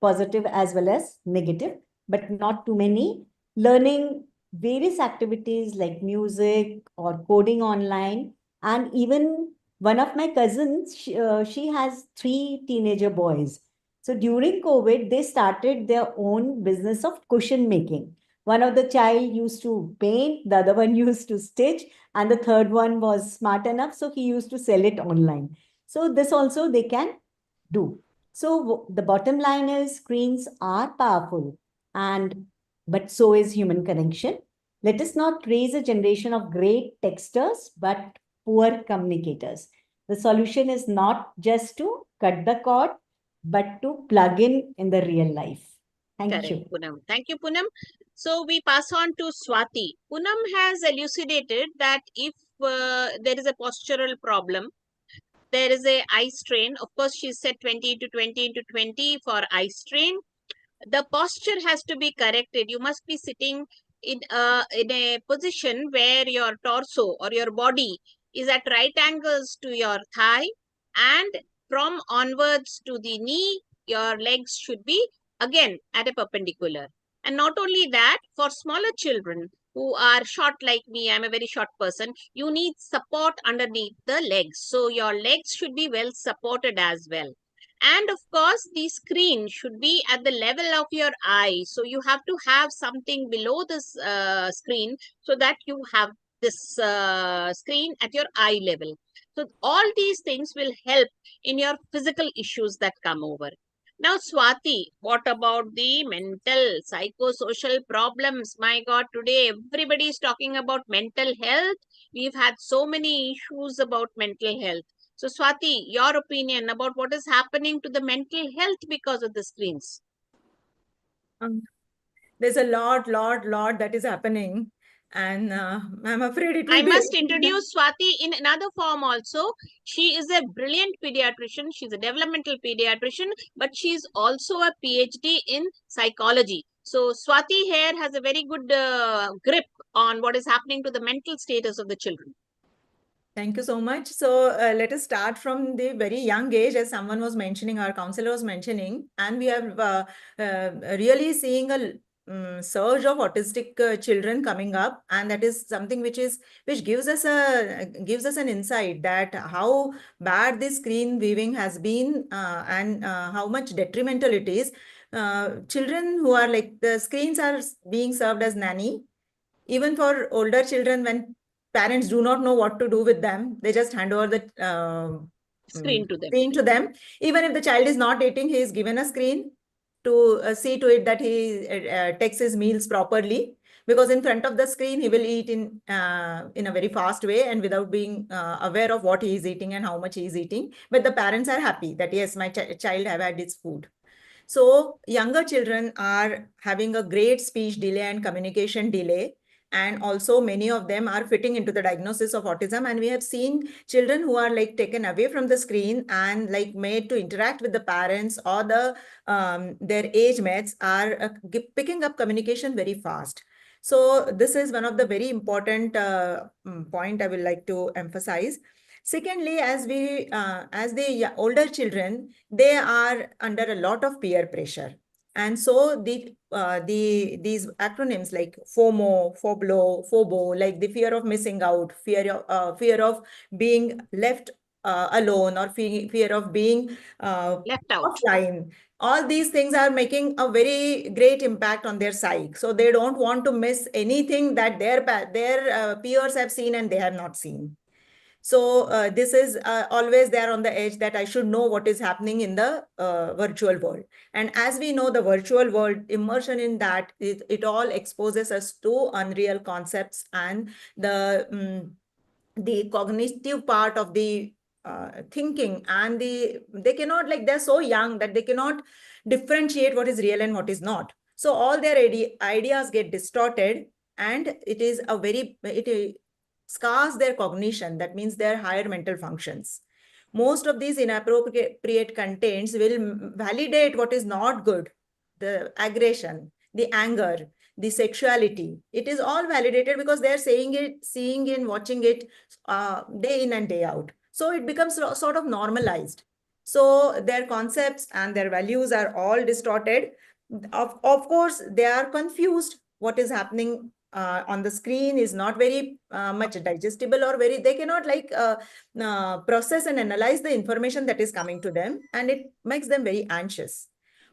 positive as well as negative, but not too many. Learning various activities like music or coding online. And even one of my cousins, she has 3 teenager boys. So during COVID, they started their own business of cushion making. One of the child used to paint, the other one used to stitch, and the third one was smart enough, so he used to sell it online. So this also they can do. So the bottom line is screens are powerful, but so is human connection. Let us not raise a generation of great texters, but poor communicators. The solution is not just to cut the cord, but to plug in the real life. Thank Correct, you. Poonam. Thank you, Poonam. So we pass on to Swati. Poonam has elucidated that if there is a postural problem, there is a eye strain. Of course, she said 20 into 20 into 20 for eye strain. The posture has to be corrected. You must be sitting in a position where your torso or your body is at right angles to your thigh, and from onwards to the knee, your legs should be again at a perpendicular. And not only that, for smaller children who are short like me, I'm a very short person, you need support underneath the legs. So your legs should be well supported as well. And of course, the screen should be at the level of your eye. So you have to have something below this screen so that you have this screen at your eye level. So all these things will help in your physical issues that come over. Now, Swati, what about the mental, psychosocial problems? My God, today everybody is talking about mental health. We've had so many issues about mental health. So, Swati, your opinion about what is happening to the mental health because of the screens? There's a lot that is happening. And I'm afraid it will I be must very introduce Swati in another form also. She is a brilliant pediatrician. She's a developmental pediatrician, but she's also a PhD in psychology. So Swati here has a very good grip on what is happening to the mental status of the children. Thank you so much. So let us start from the very young age, as someone was mentioning, our counselor was mentioning, and we are really seeing a surge of autistic children coming up, and that is something which gives us an insight that how bad this screen viewing has been, and how much detrimental it is. Children who are like, the screens are being served as nanny. Even for older children, when parents do not know what to do with them, they just hand over the Screen to them. screen to them. Even if the child is not eating, he is given a screen to see to it that he takes his meals properly. Because in front of the screen, he will eat in a very fast way and without being aware of what he is eating and how much he is eating. But the parents are happy that yes, my child have had its food. So younger children are having a great speech delay and communication delay. And also many of them are fitting into the diagnosis of autism. And we have seen children who are like taken away from the screen and like made to interact with the parents or their age mates are picking up communication very fast. So this is one of the very important point I would like to emphasize. Secondly, as the older children, they are under a lot of peer pressure. And so these acronyms like FOMO, FOBO, like the fear of missing out, fear of being left alone, or fear of being left out. offline. All these things are making a very great impact on their psyche. So they don't want to miss anything that their peers have seen and they have not seen. So this is always there on the edge that I should know what is happening in the virtual world. And as we know, the virtual world, immersion in that, it all exposes us to unreal concepts and the cognitive part of the thinking, and they cannot, like, they're so young that they cannot differentiate what is real and what is not. So all their ideas get distorted, and it scars their cognition. That means their higher mental functions. Most of these inappropriate contents will validate what is not good, the aggression, the anger, the sexuality. It is all validated because they're saying it, seeing it, watching it day in and day out. So it becomes sort of normalized. So their concepts and their values are all distorted. Of course, they are confused. What is happening on the screen is not very much digestible, or they cannot process and analyze the information that is coming to them, and it makes them very anxious.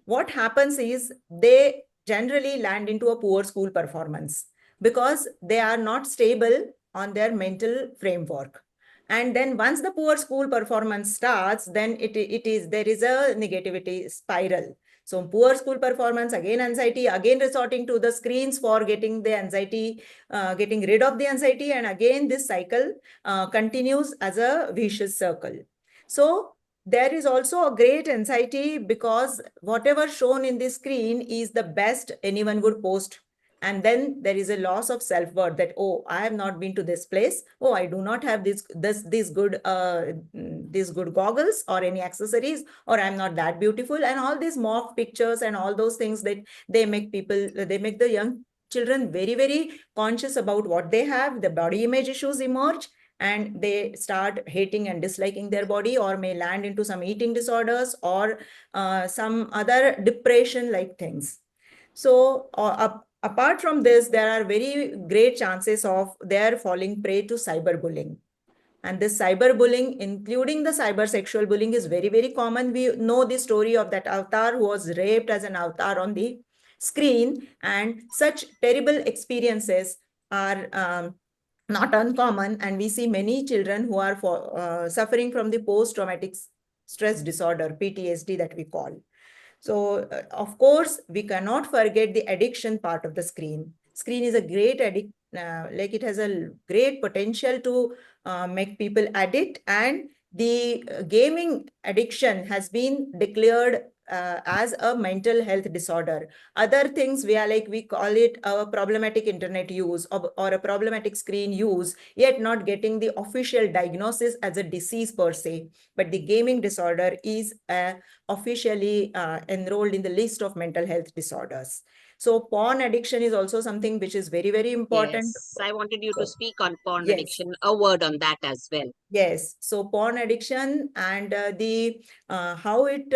What happens is they generally land into a poor school performance because they are not stable on their mental framework. And then once the poor school performance starts, then there is a negativity spiral. So poor school performance, again anxiety, again resorting to the screens for getting the anxiety, getting rid of the anxiety, and again this cycle continues as a vicious circle. So there is also a great anxiety because whatever shown in the screen is the best anyone would post. And then there is a loss of self-worth that, oh, I have not been to this place. Oh, I do not have these good goggles or any accessories, or I'm not that beautiful. And all these mock pictures and all those things that they make the young children very, very conscious about what they have. The body image issues emerge, and they start hating and disliking their body, or may land into some eating disorders or some other depression like things. So apart from this, there are very great chances of their falling prey to cyberbullying. And this cyberbullying, including the cyber sexual bullying, is very, very common. We know the story of that avatar who was raped as an avatar on the screen, and such terrible experiences are not uncommon. And we see many children who are suffering from the post-traumatic stress disorder, PTSD, that we call. So, of course, we cannot forget the addiction part of the screen. Screen is a great like it has a great potential to make people addict, and the gaming addiction has been declared as a mental health disorder. Other things we call it a problematic internet use or a problematic screen use, yet not getting the official diagnosis as a disease per se. But the gaming disorder is officially enrolled in the list of mental health disorders. So porn addiction is also something which is very, very important. Yes, I wanted you to speak on porn Yes. addiction, a word on that as well. Yes, so porn addiction and how it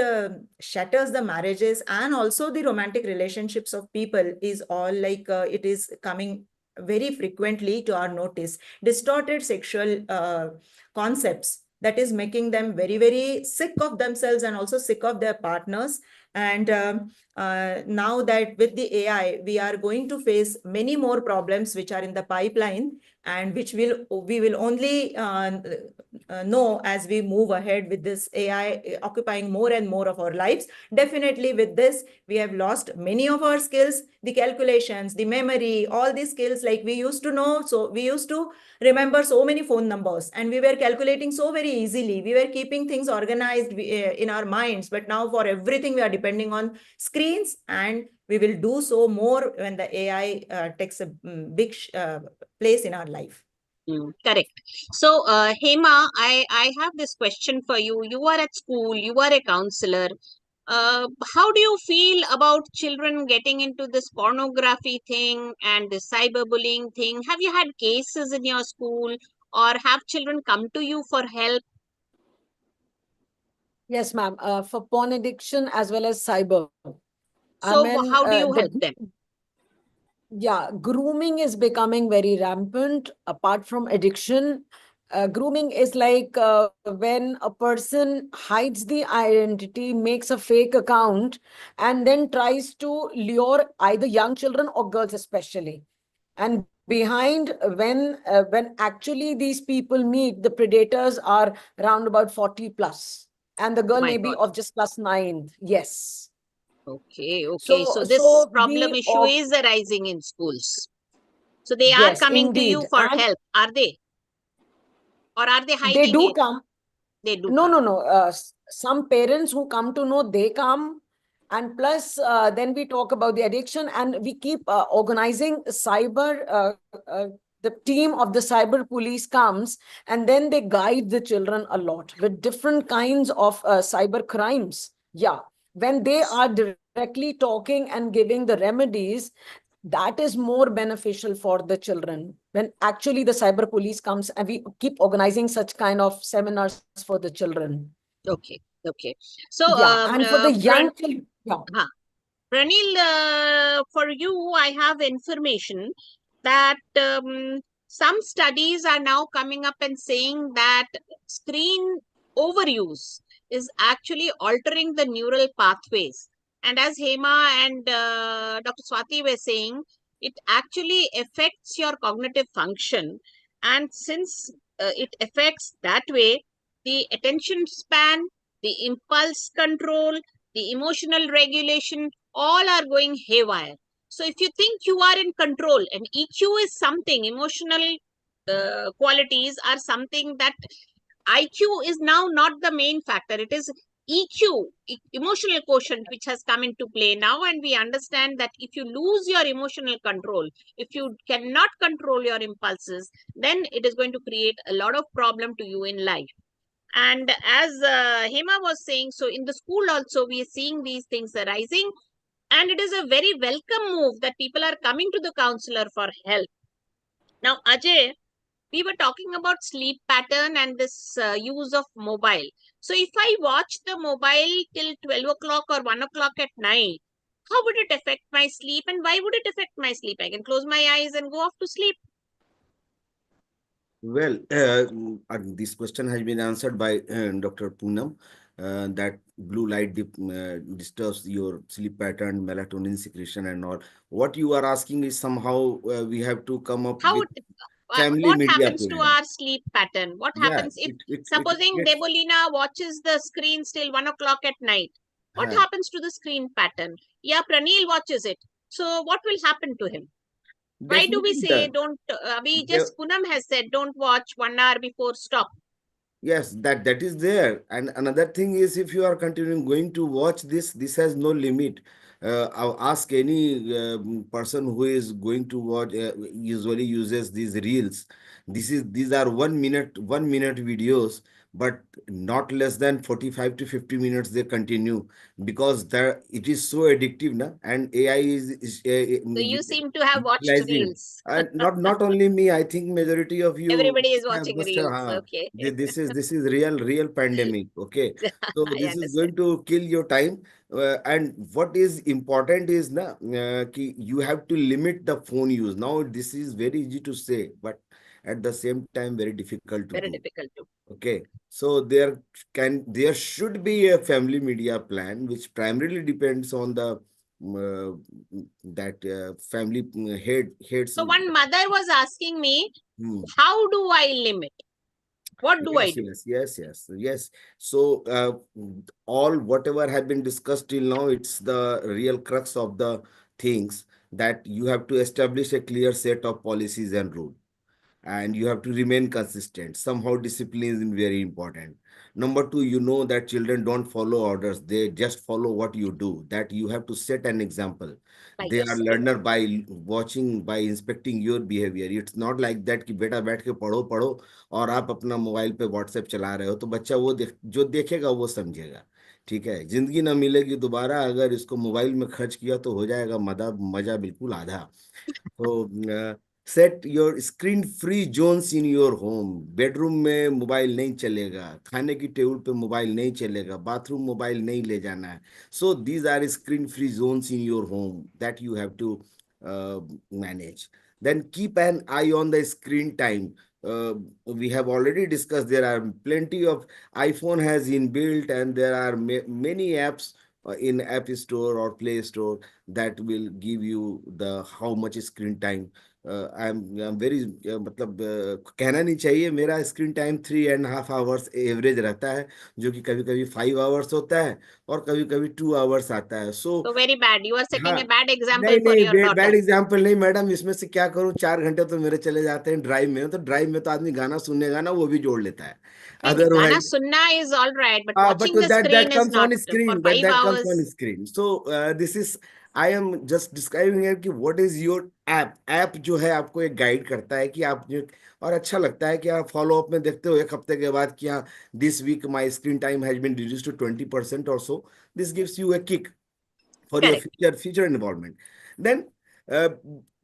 shatters the marriages and also the romantic relationships of people is all like it is coming very frequently to our notice. Distorted sexual concepts that is making them very, very sick of themselves and also sick of their partners. And now that with the AI, we are going to face many more problems which are in the pipeline, and which we will only know as we move ahead with this AI occupying more and more of our lives. Definitely with this, we have lost many of our skills, the calculations, the memory, all these skills like we used to know. So we used to remember so many phone numbers, and we were calculating so very easily. We were keeping things organized in our minds, but now for everything we are depending on screens, and we will do so more when the AI takes a big place in our life. Correct. So, Hema, I have this question for you. You are at school, you are a counselor. How do you feel about children getting into this pornography thing and the cyberbullying thing? Have you had cases in your school, or have children come to you for help? Yes, ma'am. For porn addiction as well as cyber. So, how do you help them? Yeah, grooming is becoming very rampant. Apart from addiction, grooming is like when a person hides the identity, makes a fake account, and then tries to lure either young children or girls especially. And behind, when actually these people meet, the predators are around about 40 plus, and the girl My may be God. of just class 9th. Yes. Okay, okay. So, this So problem we issue is arising in schools. So, they are yes, coming to you indeed. for And help, are they? Or are they they hiding do it? come. They do No, come. no, no. Some parents who come to know, they come. And plus, then we talk about the addiction, and we keep organizing cyber. The team of the cyber police comes, and then they guide the children a lot with different kinds of cyber crimes. Yeah. When they are directly talking and giving the remedies, that is more beneficial for the children when actually the cyber police comes, and we keep organizing such kind of seminars for the children. Okay, okay. So, Yeah, and for the young children, yeah. Pranil, for you, I have information that some studies are now coming up and saying that screen overuse is actually altering the neural pathways. And as Hema and Dr. Swati were saying, it actually affects your cognitive function. And since it affects that way, the attention span, the impulse control, the emotional regulation, all are going haywire. So if you think you are in control, and EQ is something, emotional qualities are something that IQ is now not the main factor. It is EQ, emotional quotient, which has come into play now. And we understand that if you lose your emotional control, if you cannot control your impulses, then it is going to create a lot of problem to you in life. And as Hema was saying, so in the school also, we are seeing these things arising. And it is a very welcome move that people are coming to the counselor for help. Now, Ajay, we were talking about sleep pattern and this use of mobile. So if I watch the mobile till 12 o'clock or 1 o'clock at night, how would it affect my sleep, and why would it affect my sleep? I can close my eyes and go off to sleep. Well, this question has been answered by Dr. Poonam, that blue light disturbs your sleep pattern, melatonin secretion, and all. What you are asking is somehow we have to come up How with family what media happens to plan. our sleep pattern? What Yeah, happens if, it supposing gets. Debolina watches the screens till 1 o'clock at night? What Huh. happens to the screen pattern? Yeah, Pranil watches it. So what will happen to him? Why do we Definitely say the don't, we the just, Poonam has said, don't watch 1 hour before stop. Yes, that is there. And another thing is, if you are continuing going to watch this, this has no limit. I'll ask any person who is going to watch, usually uses these reels. These are 1 minute videos, but not less than 45 to 50 minutes they continue, because it is so addictive, na? And AI is So you seem to have watched utilizing it. reels. And not only me, I think majority of you Everybody is have watching must have, reels. Okay. this is real pandemic. Okay, so I this is understand. going to kill your time. And what is important is na, ki you have to limit the phone use. Now this is very easy to say, but at the same time very difficult to Very do. difficult to. Okay, so there should be a family media plan which primarily depends on the that family heads. So one mother was asking me, Hmm. how do I limit? What do I Yes, do? yes. So, all whatever have been discussed till now, it's the real crux of the things, that you have to establish a clear set of policies and rules, and you have to remain consistent. Somehow discipline is very important. Number two, you know that children don't follow orders, they just follow what you do, that you have to set an example. By They are yourself. learner by watching, by inspecting your behavior. It's not like that कि बेटा बैठ के पढ़ो पढ़ो और आप अपना mobile पे व्हाट्सएप चला रहे हो, तो बच्चा वो जो देखेगा वो समझेगा। ठीक है, जिंदगी ना मिलेगी दोबारा, अगर इसको मोबाइल में खर्च किया तो हो जाएगा मजा बिल्कुल आधा। तो set your screen free zones in your home. Bedroom में मोबाइल नहीं चलेगा, खाने की टेबल पे मोबाइल नहीं चलेगा, बाथरूम मोबाइल नहीं ले जाना है। So these are screen free zones in your home that you have to manage. Then keep an eye on the screen time. We have already discussed, there are plenty of iPhone has inbuilt, and there are many apps in App Store or Play Store that will give you the how much screen time. I'm very मतलब कहना नहीं चाहिए, मेरा screen time 3.5 hours average रहता है, जो कि कभी कभी 5 hours होता है और कभी कभी 2 hours आता है। सो So very bad. You are setting हाँ, a bad example नहीं for नहीं, your daughter. बैड एग्जाम्पल नहीं मैडम, इसमें से क्या करूँ, 4 घंटे तो मेरे चले जाते हैं ड्राइव में। तो ड्राइव में तो आदमी गाना सुनेगा ना, वो भी जोड़ लेता है, नहीं, गाना अदरवाइज सुनना is all right, but but watching the that screen is comes not on for screen. 5 Comes on hours. screen. So this is, I am just describing here कि what is your app जो है आपको एक guide करता है कि आप जो, और अच्छा लगता है कि आप फॉलो अप में देखते हो एक हफ्ते के बाद कि हाँ, this week my screen time has been reduce to 20% or so. This gives you a kick for your Correct. future involvement. Then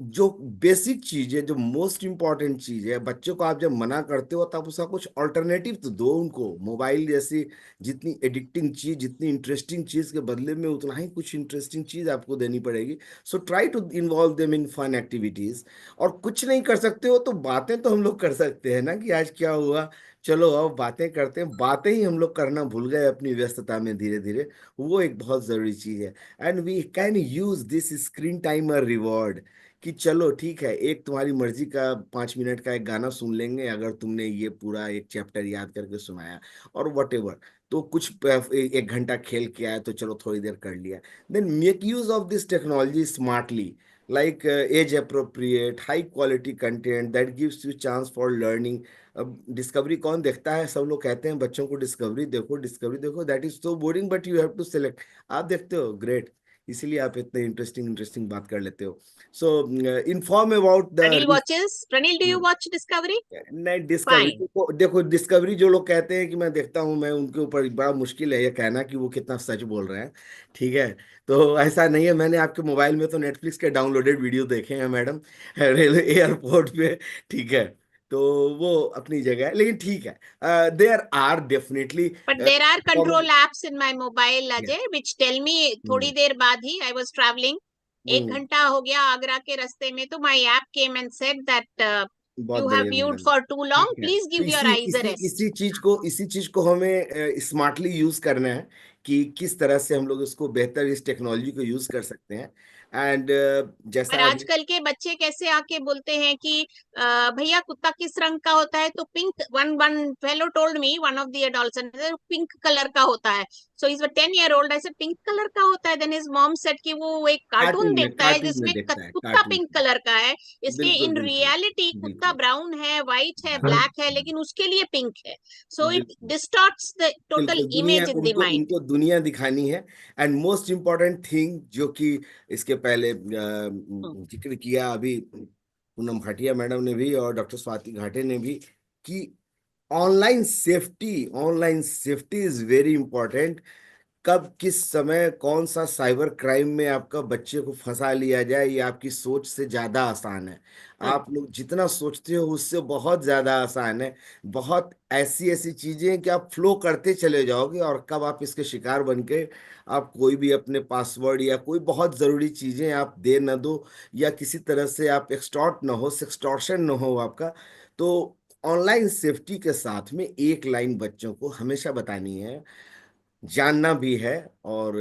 जो बेसिक चीज है, जो मोस्ट इंपॉर्टेंट चीज है, बच्चों को आप जब मना करते हो तब उसका कुछ ऑल्टरनेटिव तो दो उनको। मोबाइल जैसी जितनी एडिक्टिंग चीज, जितनी इंटरेस्टिंग चीज के बदले में उतना ही कुछ इंटरेस्टिंग चीज आपको देनी पड़ेगी। So try to involve them in fun activities. और कुछ नहीं कर सकते हो तो बातें तो हम लोग कर सकते हैं ना, कि आज क्या हुआ, चलो अब बातें करते हैं। बातें ही हम लोग करना भूल गए अपनी व्यस्तता में धीरे धीरे, वो एक बहुत जरूरी चीज है। And we can use this screen time a reward, कि चलो ठीक है, एक तुम्हारी मर्जी का 5 मिनट का एक गाना सुन लेंगे अगर तुमने ये पूरा एक चैप्टर याद करके सुनाया, और वट एवर। तो कुछ 1 घंटा खेल के आया तो चलो थोड़ी देर कर लिया। Then make use of this technology smartly, like age appropriate high quality content that gives you chance for learning। अब डिस्कवरी कौन देखता है? सब लोग कहते हैं बच्चों को डिस्कवरी देखो, डिस्कवरी देखो, that is so boring, but you have to select. आप देखते हो, ग्रेट, इसीलिए आप इतने इंटरेस्टिंग इंटरेस्टिंग बात कर लेते हो। So inform about Pranil the watches. Pranil, do you watch Discovery? नहीं, डिस्कवरी Fine. को देखो, डिस्कवरी जो लोग कहते हैं कि मैं देखता हूँ, मैं उनके ऊपर बड़ा मुश्किल है ये कहना कि वो कितना सच बोल रहे हैं। ठीक है, तो ऐसा नहीं है। मैंने आपके मोबाइल में तो नेटफ्लिक्स के डाउनलोडेड वीडियो देखे हैं मैडम, रेलवे एयरपोर्ट पे। ठीक है, तो वो अपनी जगह है, लेकिन ठीक है, there are definitely But there are control apps in my mobile, Ajay, which tell me थोड़ी देर बाद ही I was traveling. 1 घंटा हो गया आगरा के रास्ते में, तो my app came and said that बहुत you have बढ़िया viewed madam, for too long. ठीक है। Please तो give your eyes a rest. इसी चीज को हमें स्मार्टली यूज करना है कि किस तरह से हम लोग इसको बेहतर, इस टेक्नोलॉजी को यूज कर सकते हैं। एंड और जैसा अभी आजकल के बच्चे कैसे आके बोलते हैं कि भैया कुत्ता किस रंग का होता है, तो pink, one fellow told me, one of the adolescent, pink colour का होता है। सो इज 10 year old, ऐसे पिंक कलर का होता है। देन हिज मॉम सेड कि वो एक कार्टून देखता है कार्टून में जिसमें देखता है, कुत्ता कार्टून पिंक कलर का है, इसलिए बिल्कुल इन बिल्कुल रियलिटी कुत्ता बिल्कुल। ब्राउन है, व्हाइट है, हाँ, ब्लैक है, लेकिन उसके लिए पिंक है। सो इट बिल्कुल डिस्टॉर्ट्स द टोटल बिल्कुल, दुनिया इमेज इन द उनको माइंड। उनको दुनिया दिखानी है। एंड मोस्ट इम्पोर्टेंट थिंग जो कि इसके पहले जिक्र किया अभी पूनम भाटिया मैडम ने भी और डॉक्टर स्वाति घाटे ने भी, कि online safety is very important. कब किस समय कौन सा साइबर क्राइम में आपका बच्चे को फंसा लिया जाए, ये आपकी सोच से ज्यादा आसान है। आप लोग जितना सोचते हो उससे बहुत ज्यादा आसान है। बहुत ऐसी ऐसी चीजें हैं कि आप फ्लो करते चले जाओगे, और कब आप इसके शिकार बन के आप कोई भी अपने पासवर्ड या कोई बहुत जरूरी चीजें आप दे न दो, या किसी तरह से आप एक्सटॉर्ट न हो, सेक्सटॉर्शन न हो आपका। तो ऑनलाइन सेफ्टी के साथ में एक लाइन बच्चों को हमेशा बतानी है, जानना भी है, और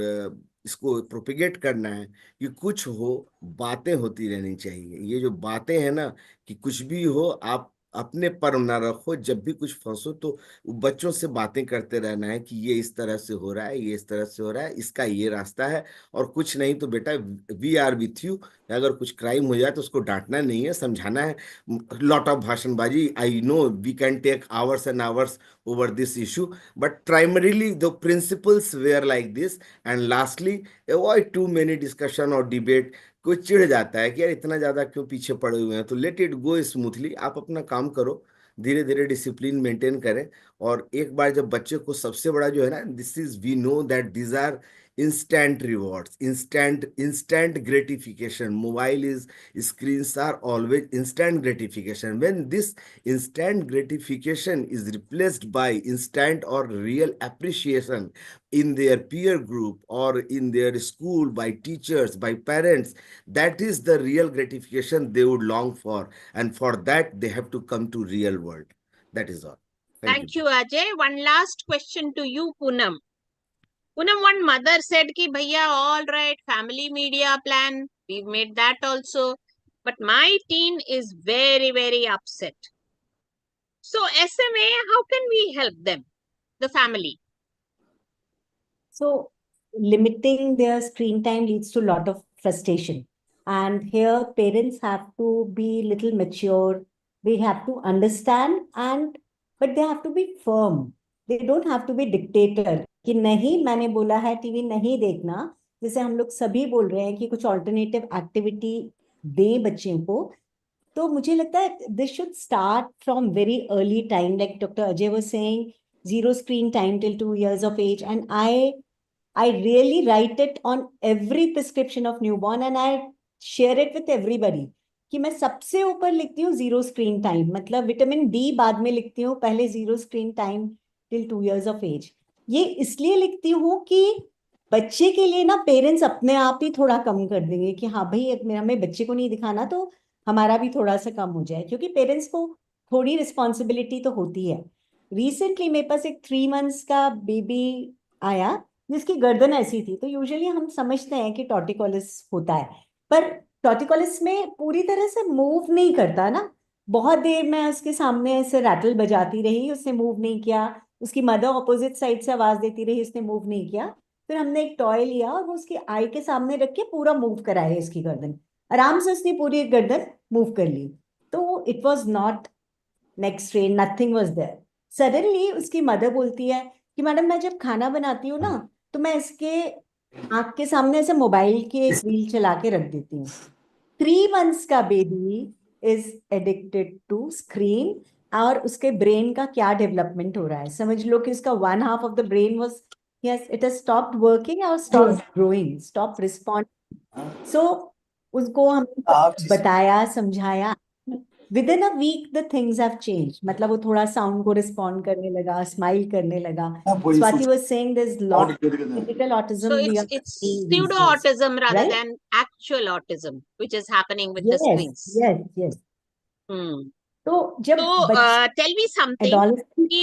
इसको प्रोपिगेट करना है कि कुछ हो, बातें होती रहनी चाहिए। ये जो बातें हैं ना, कि कुछ भी हो आप अपने पर ना रखो, जब भी कुछ फंसो तो बच्चों से बातें करते रहना है कि ये इस तरह से हो रहा है, ये इस तरह से हो रहा है, इसका ये रास्ता है। और कुछ नहीं तो बेटा, वी आर विथ यू। अगर कुछ क्राइम हो जाए तो उसको डांटना नहीं है, समझाना है। लॉट ऑफ भाषणबाजी, I know we can take hours and hours over this issue, but primarily the principles were like this। and lastly, avoid too many discussion और debate। कोई चिढ़ जाता है कि यार इतना ज्यादा क्यों पीछे पड़े हुए हैं, तो लेट इट गो स्मूथली, आप अपना काम करो, धीरे धीरे डिसिप्लिन मेंटेन करें। और एक बार जब बच्चे को, सबसे बड़ा जो है ना, this is we know that these are instant rewards, instant gratification। mobile is, screens are always instant gratification। when this instant gratification is replaced by instant or real appreciation in their peer group or in their school, by teachers, by parents, that is the real gratification they would long for, and for that they have to come to real world। that is all। Thank you। Thank you, Ajay. One last question to you, Poonam. Poonam, one mother said कि भैया, all right, family media plan, we've made that also, but my teen is very, very upset. So SMA, how can we help them, the family? So limiting their screen time leads to a lot of frustration. And here parents have to be little mature. They have to understand, but they have to be firm. They don't have to be dictator कि नहीं मैंने बोला है TV नहीं देखना। जैसे हम लोग सभी बोल रहे हैं कि कुछ ऑल्टरनेटिव एक्टिविटी दें बच्चों को। तो मुझे लगता है this should start from very early time, like doctor Ajay was saying, 0 screen time till 2 years of age. And I really write it on every prescription of newborn and I share it with everybody कि मैं सबसे ऊपर लिखती हूँ 0 screen time, मतलब vitamin D बाद में लिखती हूँ, पहले 0 screen time till 2 years of age। ये इसलिए लिखती हूँ कि बच्चे के लिए ना पेरेंट्स अपने आप ही थोड़ा कम कर देंगे कि हाँ भाई हमें बच्चे को नहीं दिखाना तो हमारा भी थोड़ा सा कम हो जाए, क्योंकि पेरेंट्स को थोड़ी रिस्पॉन्सिबिलिटी तो होती है। रिसेंटली मेरे पास एक 3 months का बेबी आया जिसकी गर्दन ऐसी थी, तो यूजुअली हम समझते हैं कि टॉर्टिकोलिस होता है, पर टॉर्टिकोलिस में पूरी तरह से मूव नहीं करता ना, बहुत देर मैं उसके सामने ऐसे रैटल बजाती रही, उसने मूव नहीं किया, उसकी मदर ऑपोजिट साइड से आवाज देती रही, उसने मूव नहीं किया। फिर हमने एक टॉय लिया और वो उसकी आई के सामने रख के पूरा मूव कराया इसकी गर्दन, आराम से उसने पूरी गर्दन मूव कर ली। तो it was not neck strain, nothing was there. Suddenly उसकी मदर बोलती है कि मैडम मैं जब खाना बनाती हूँ ना तो मैं इसके आंख के सामने ऐसे मोबाइल की एक रील चला के रख देती हूँ। 3 months का baby is addicted to screen, और उसके ब्रेन का क्या डेवलपमेंट हो रहा है समझ लो कि उसका 1/2 of the brain was, yes, it has stopped working और stopped growing, stop respond. So उसको हमने बताया, समझाया। Within a week the things have change, मतलब वो थोड़ा साउंड को रिस्पॉन्ड करने लगा, स्माइल करने लगा। Swati was saying there is lot typical So autism we are it's seeing these pseudo days, autism rather right? than actual autism, which is happening with the Yes, screens. yes. Hmm. तो जब So tell me something. adolescent,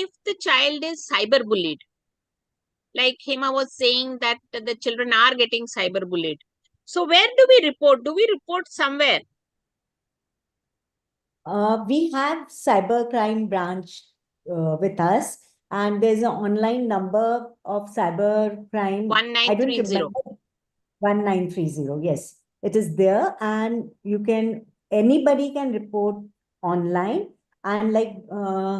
If the child is cyberbullied, like Hema was saying that the children are getting cyberbullied. So where do we report? Do we report somewhere? we have cybercrime branch with us, and there's an online number of cybercrime. I don't 1930. remember. 1930, yes, it is there, and you can, anybody can report online. And like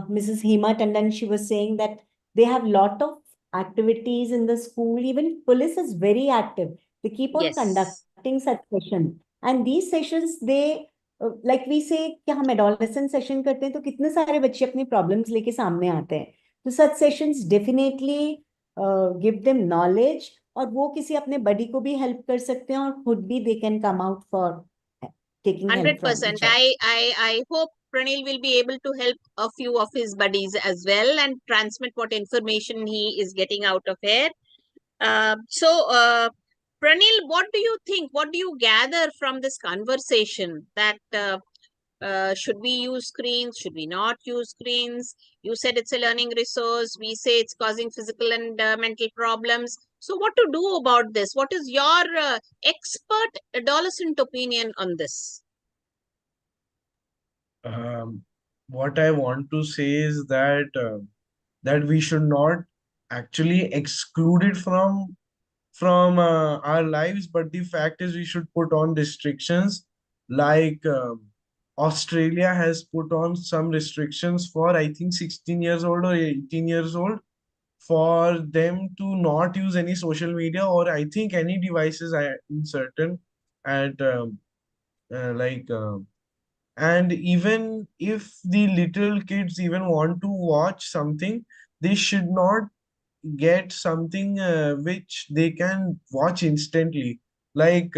Mrs. Hema Tandon, she was saying that they have lot of activities in the school. Even police is very active. They keep on Yes. conducting such sessions, and these sessions they like we say कि हम adolescent session करते हैं तो कितने सारे बच्चे अपनी problems लेके सामने आते हैं। तो such sessions definitely give them knowledge, और वो किसी अपने बड़ी को भी हेल्प कर सकते हैं, और खुद भी they can come out for taking help from 100%. each other. I hope Pranil will be able to help a few of his buddies as well and transmit what information he is getting out of here. So, Pranil, what do you think? What do you gather from this conversation that should we use screens? Should we not use screens? You said it's a learning resource. We say it's causing physical and mental problems. So what to do about this? What is your expert adolescent opinion on this? What I want to say is that we should not actually exclude it from our lives, but the fact is we should put on restrictions. Like Australia has put on some restrictions for I think 16 years old or 18 years old, for them to not use any social media, or I think any devices. I am certain. And like and even if the little kids even want to watch something, they should not get something which they can watch instantly. Like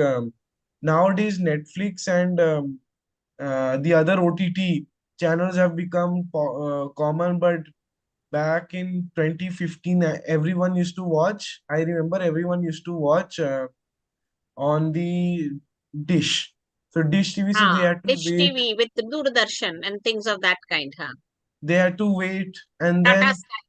nowadays Netflix and the other OTT channels have become common, but back in 2015 everyone used to watch. I remember everyone used to watch on the dish. So dish TV, so they had to Dish wait. TV with the Doordarshan and things of that kind, huh? They had to wait, Tata Sky.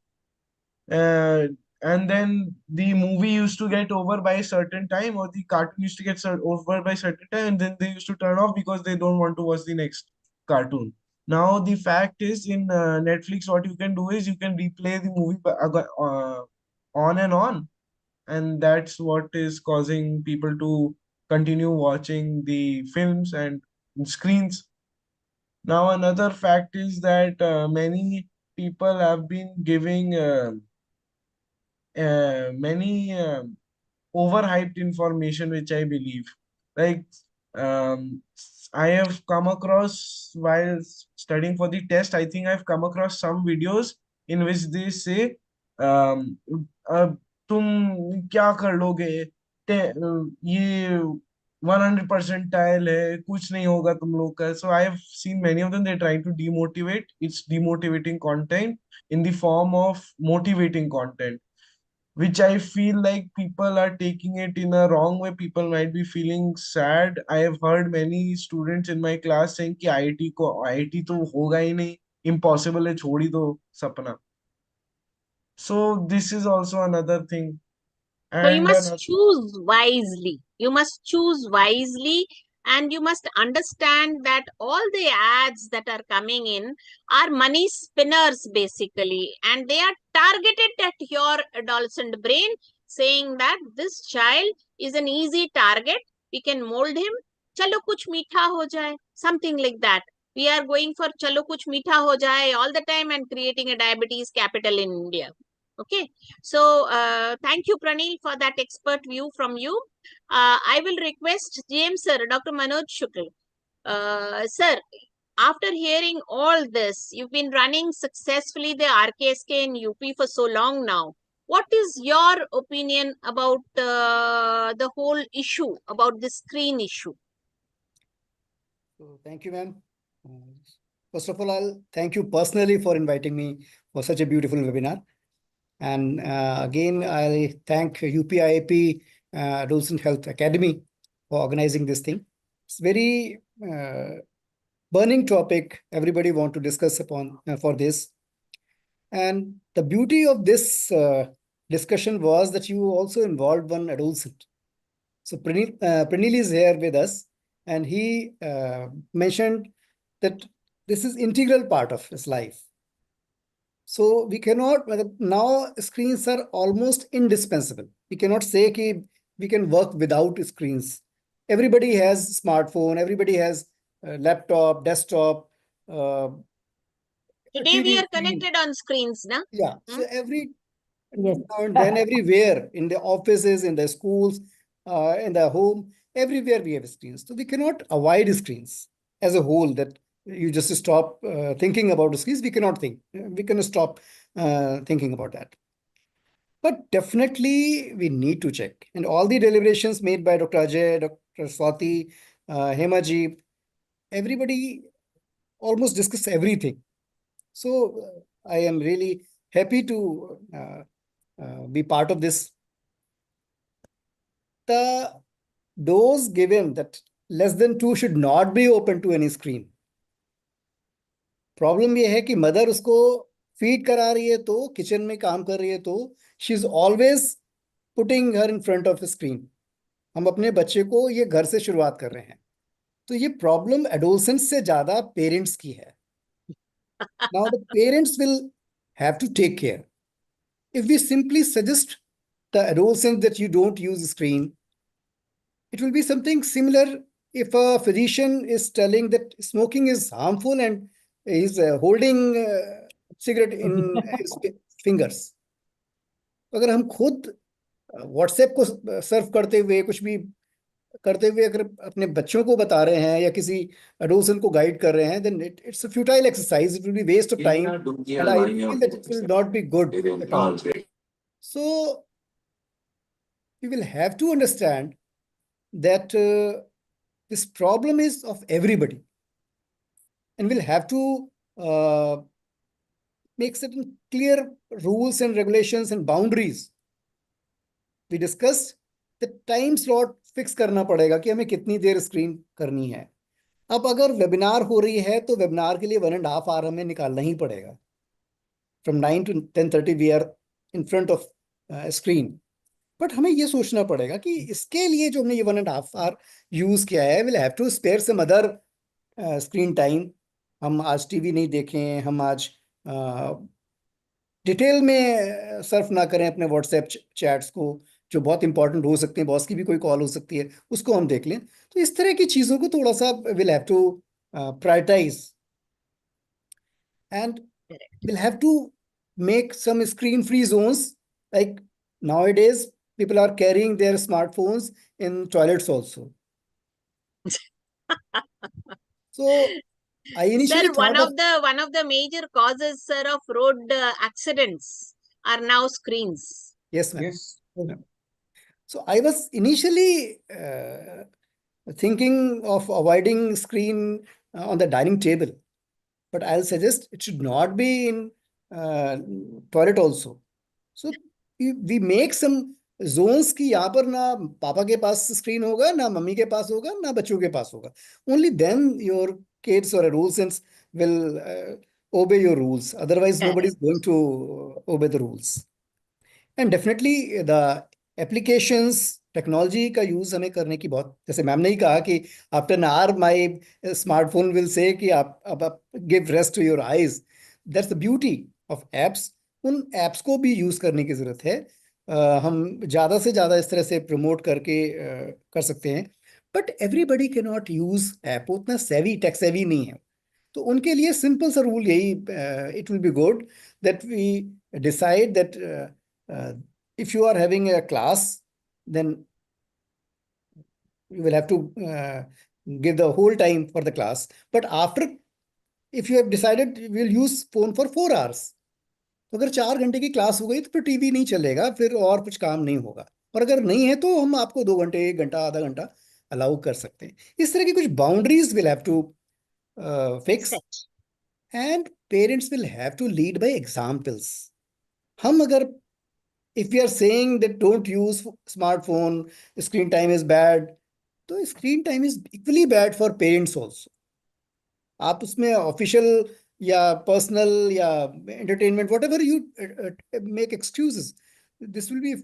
uh, and then the movie used to get over by a certain time, or the cartoon used to get over by a certain time, and then they used to turn off because they don't want to watch the next cartoon. Now the fact is, in Netflix, what you can do is you can replay the movie on and on, and that's what is causing people to continue watching the films and screens. Now another fact is that many people have been giving many overhyped information, which I believe. Like I have come across while studying for the test, I think I've come across some videos in which they say, um, "अब तुम क्या कर लोगे? ये 100 percentile है, कुछ नहीं होगा तुम लोग का." So I have seen many of them. They're trying to demotivate. It's demotivating content in the form of motivating content, which I feel like people are taking it in a wrong way. People might be feeling sad. I have heard many students in my class saying कि IIT तो होगा ही नहीं, impossible है, छोड़ ही दो सपना. So this is also another thing. So you And must choose wisely. You must choose wisely And you must understand that all the ads that are coming in are money spinners basically, and they are targeted at your adolescent brain, saying that this child is an easy target. We can mold him. Chalo kuch meetha ho jaye, something like that. We are going for chalo kuch meetha ho jaye all the time and creating a diabetes capital in India. Okay, so thank you, Pranil, for that expert view from you. I will request James sir, Dr. Manoj Shukla. Sir, after hearing all this, you've been running successfully the RKSK in UP for so long now. What is your opinion about the whole issue, about the screen issue? So thank you, ma'am. First of all, I'll thank you personally for inviting me for such a beautiful webinar. And again, I thank UPIAP Adolescent Health Academy for organizing this thing. It's very burning topic. Everybody want to discuss upon for this. And the beauty of this discussion was that you also involved one adolescent. So Pranil is here with us, and he mentioned that this is integral part of his life. So we cannot, now screens are almost indispensable. We cannot say that we can work without screens. Everybody has smartphone, everybody has laptop, desktop. Today we TV are screen. connected on screens, na? Yeah, so every now and then, everywhere, in the offices, in the schools, in the home, everywhere we have screens. So we cannot avoid screens as a whole, that you just stop thinking about the screens. We cannot think. We can stop thinking about that. But definitely we need to check. And all the deliberations made by Dr. Ajay, Dr. Swati, Hemaji, everybody almost discussed everything. So I am really happy to be part of this. The dose given that less than 2 should not be open to any screen. Problem ये है कि mother उसको feed करा रही है, तो kitchen में काम कर रही है, तो she is always putting her in front of screen. हम अपने बच्चे को ये घर से शुरुआत कर रहे हैं. तो ये प्रॉब्लम एडोलसेंट्स से ज्यादा पेरेंट्स की है. Now the parents will have to take care. If we simply suggest the adolescent that you don't use screen, it will be something similar if a physician is telling that smoking is harmful and is holding cigarette in his fingers. अगर हम खुद WhatsApp को सर्व करते हुए, कुछ भी करते हुए अगर अपने बच्चों को बता रहे हैं या किसी adolescent को गाइड कर रहे हैं, then it's a futile exercise. It will be waste of time, and I feel that it will not be good at all. So we will have to understand that this problem is of everybody, and we'll have to make certain clear rules and regulations and boundaries. We discussed the time slot fix करना पड़ेगा कि हमें कितनी देर screen करनी है. अब अगर webinar हो रही है तो वेबिनार के लिए 1.5 hour हमें निकालना ही पड़ेगा. From 9 to 10:30 we are in front of screen. But हमें ये सोचना पड़ेगा कि इसके लिए जो हमने ये 1.5 hour यूज किया है, will have to spare some other screen time. हम आज टीवी नहीं देखें, हम आज डिटेल में सर्फ ना करें अपने व्हाट्सएप चैट्स को, जो बहुत इंपॉर्टेंट हो सकते हैं, बॉस की भी कोई कॉल हो सकती है, उसको हम देख लें. तो इस तरह की चीज़ों को थोड़ा सा will have to prioritise, and will have to make some screen free zones. Like nowadays people are carrying their smartphones in toilets also. So I initially Sir, thought one of the major causes, sir, of road accidents are now screens. Yes, ma'am. Yes. So I was initially thinking of avoiding screen on the dining table, but I'll suggest it should not be in toilet also. So we make some zones की यहाँ पर ना पापा के पास screen होगा, ना mummy के पास होगा, ना बच्चों के पास होगा. Only then your kids or adolescents will obey your rules. Otherwise, nobody is going to obey the rules. And definitely the applications technology का यूज हमें करने की बहुत, जैसे मैम ने ही कहा कि after an hour my smartphone will say कि आप give rest to your eyes. That's the beauty of apps. उन एप्स को भी यूज करने की जरूरत है। हम ज़्यादा से ज़्यादा इस तरह से प्रमोट करके कर सकते हैं, बट एवरीबडी के नॉट यूज ऐप, उतना सेवी टेक सेवी नहीं है। तो उनके लिए सिंपल सा रूल यही, it will be good that we decide that if you are having a class, then you will have to give the whole time for the class. But after, if you have decided you will use phone for 4 hours, तो अगर 4 घंटे की class हो गई तो फिर TV नहीं चलेगा, फिर और कुछ काम नहीं होगा। और अगर नहीं है तो हम आपको 2 घंटे, 1 घंटा, आधा घंटा अलाउ कर सकते हैं। इस तरह की कुछ boundaries will have to fix, and parents will have to lead by examples. हम अगर if we are saying that don't use smartphone, screen time is bad, तो screen time is equally bad for parents also. आप उसमें official या personal या entertainment whatever you make excuses, this will be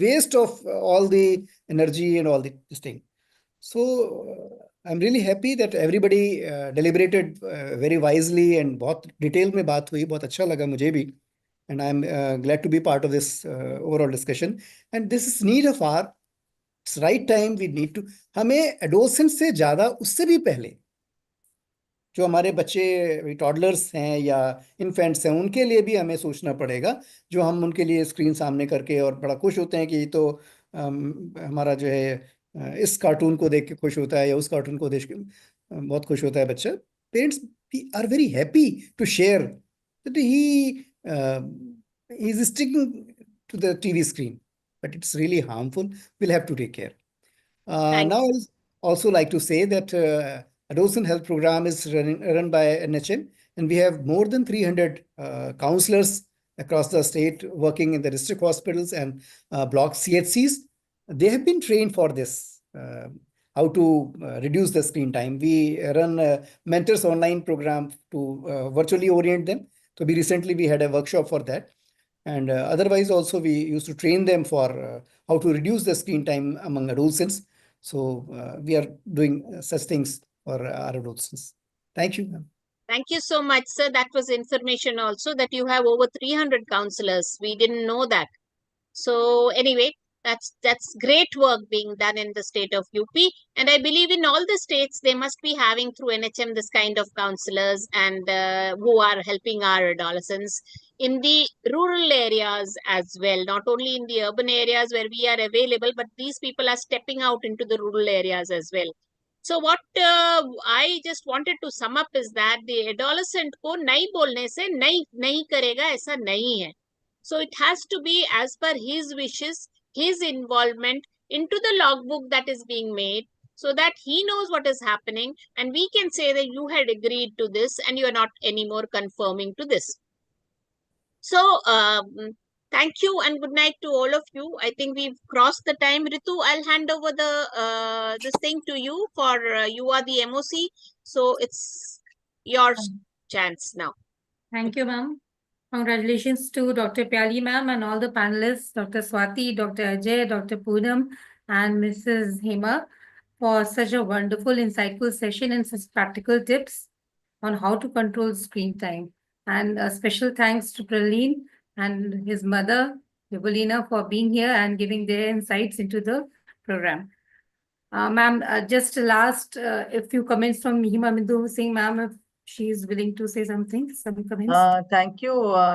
waste of all the energy and all this thing. So I'm really happy that everybody deliberated very wisely, and बहुत detail में बात हुई, बहुत अच्छा लगा मुझे भी, and I'm glad to be part of this overall discussion. And this is need of our, it's right time we need to, हमें adolescents से ज़्यादा उससे भी पहले जो हमारे बच्चे टॉडलर्स हैं या इन्फेंट्स हैं, उनके लिए भी हमें सोचना पड़ेगा, जो हम उनके लिए स्क्रीन सामने करके और बड़ा खुश होते हैं कि ये तो हमारा जो है इस कार्टून को देख के खुश होता है या उस कार्टून को देख के बहुत खुश होता है बच्चा। Parents are very happy to share that he is sticking to the TV screen, but it's really harmful. We'll have to take care. Now, I'd also like to say that Adolescent Health Program is run by NHM, and we have more than 300 counselors across the state working in the district hospitals and block CHCs. They have been trained for this, how to reduce the screen time. We run a mentors online program to virtually orient them. So recently we had a workshop for that. And otherwise also we used to train them for how to reduce the screen time among adolescents. So we are doing such things for our adolescents. Thank you, ma'am. Thank you so much, sir. That was information also that you have over 300 counselors. We didn't know that. So anyway, that's great work being done in the state of UP. And I believe in all the states, they must be having through NHM this kind of counselors and who are helping our adolescents in the rural areas as well, not only in the urban areas where we are available, but these people are stepping out into the rural areas as well. So what I just wanted to sum up is that the adolescent को नहीं बोलने से नहीं करेगा ऐसा नहीं है. So it has to be as per his wishes, his involvement into the logbook that is being made, so that he knows what is happening, and we can say that you had agreed to this and you are not anymore confirming to this. So thank you and good night to all of you. I think we've crossed the time. Ritu, I'll hand over this thing to you for you are the MOC, so it's your chance now. Thank you, ma'am. Congratulations to Dr. Pyali ma'am and all the panelists, Dr. Swati, Dr. Ajay, Dr. Poonam, and Mrs. Hema, for such a wonderful, insightful session and such practical tips on how to control screen time. And a special thanks to Praleen and his mother, Vibolina, for being here and giving their insights into the program. Ma'am, just last, a few comments from Hima Bindu Singh, ma'am, if she is willing to say something, some comments. Thank you,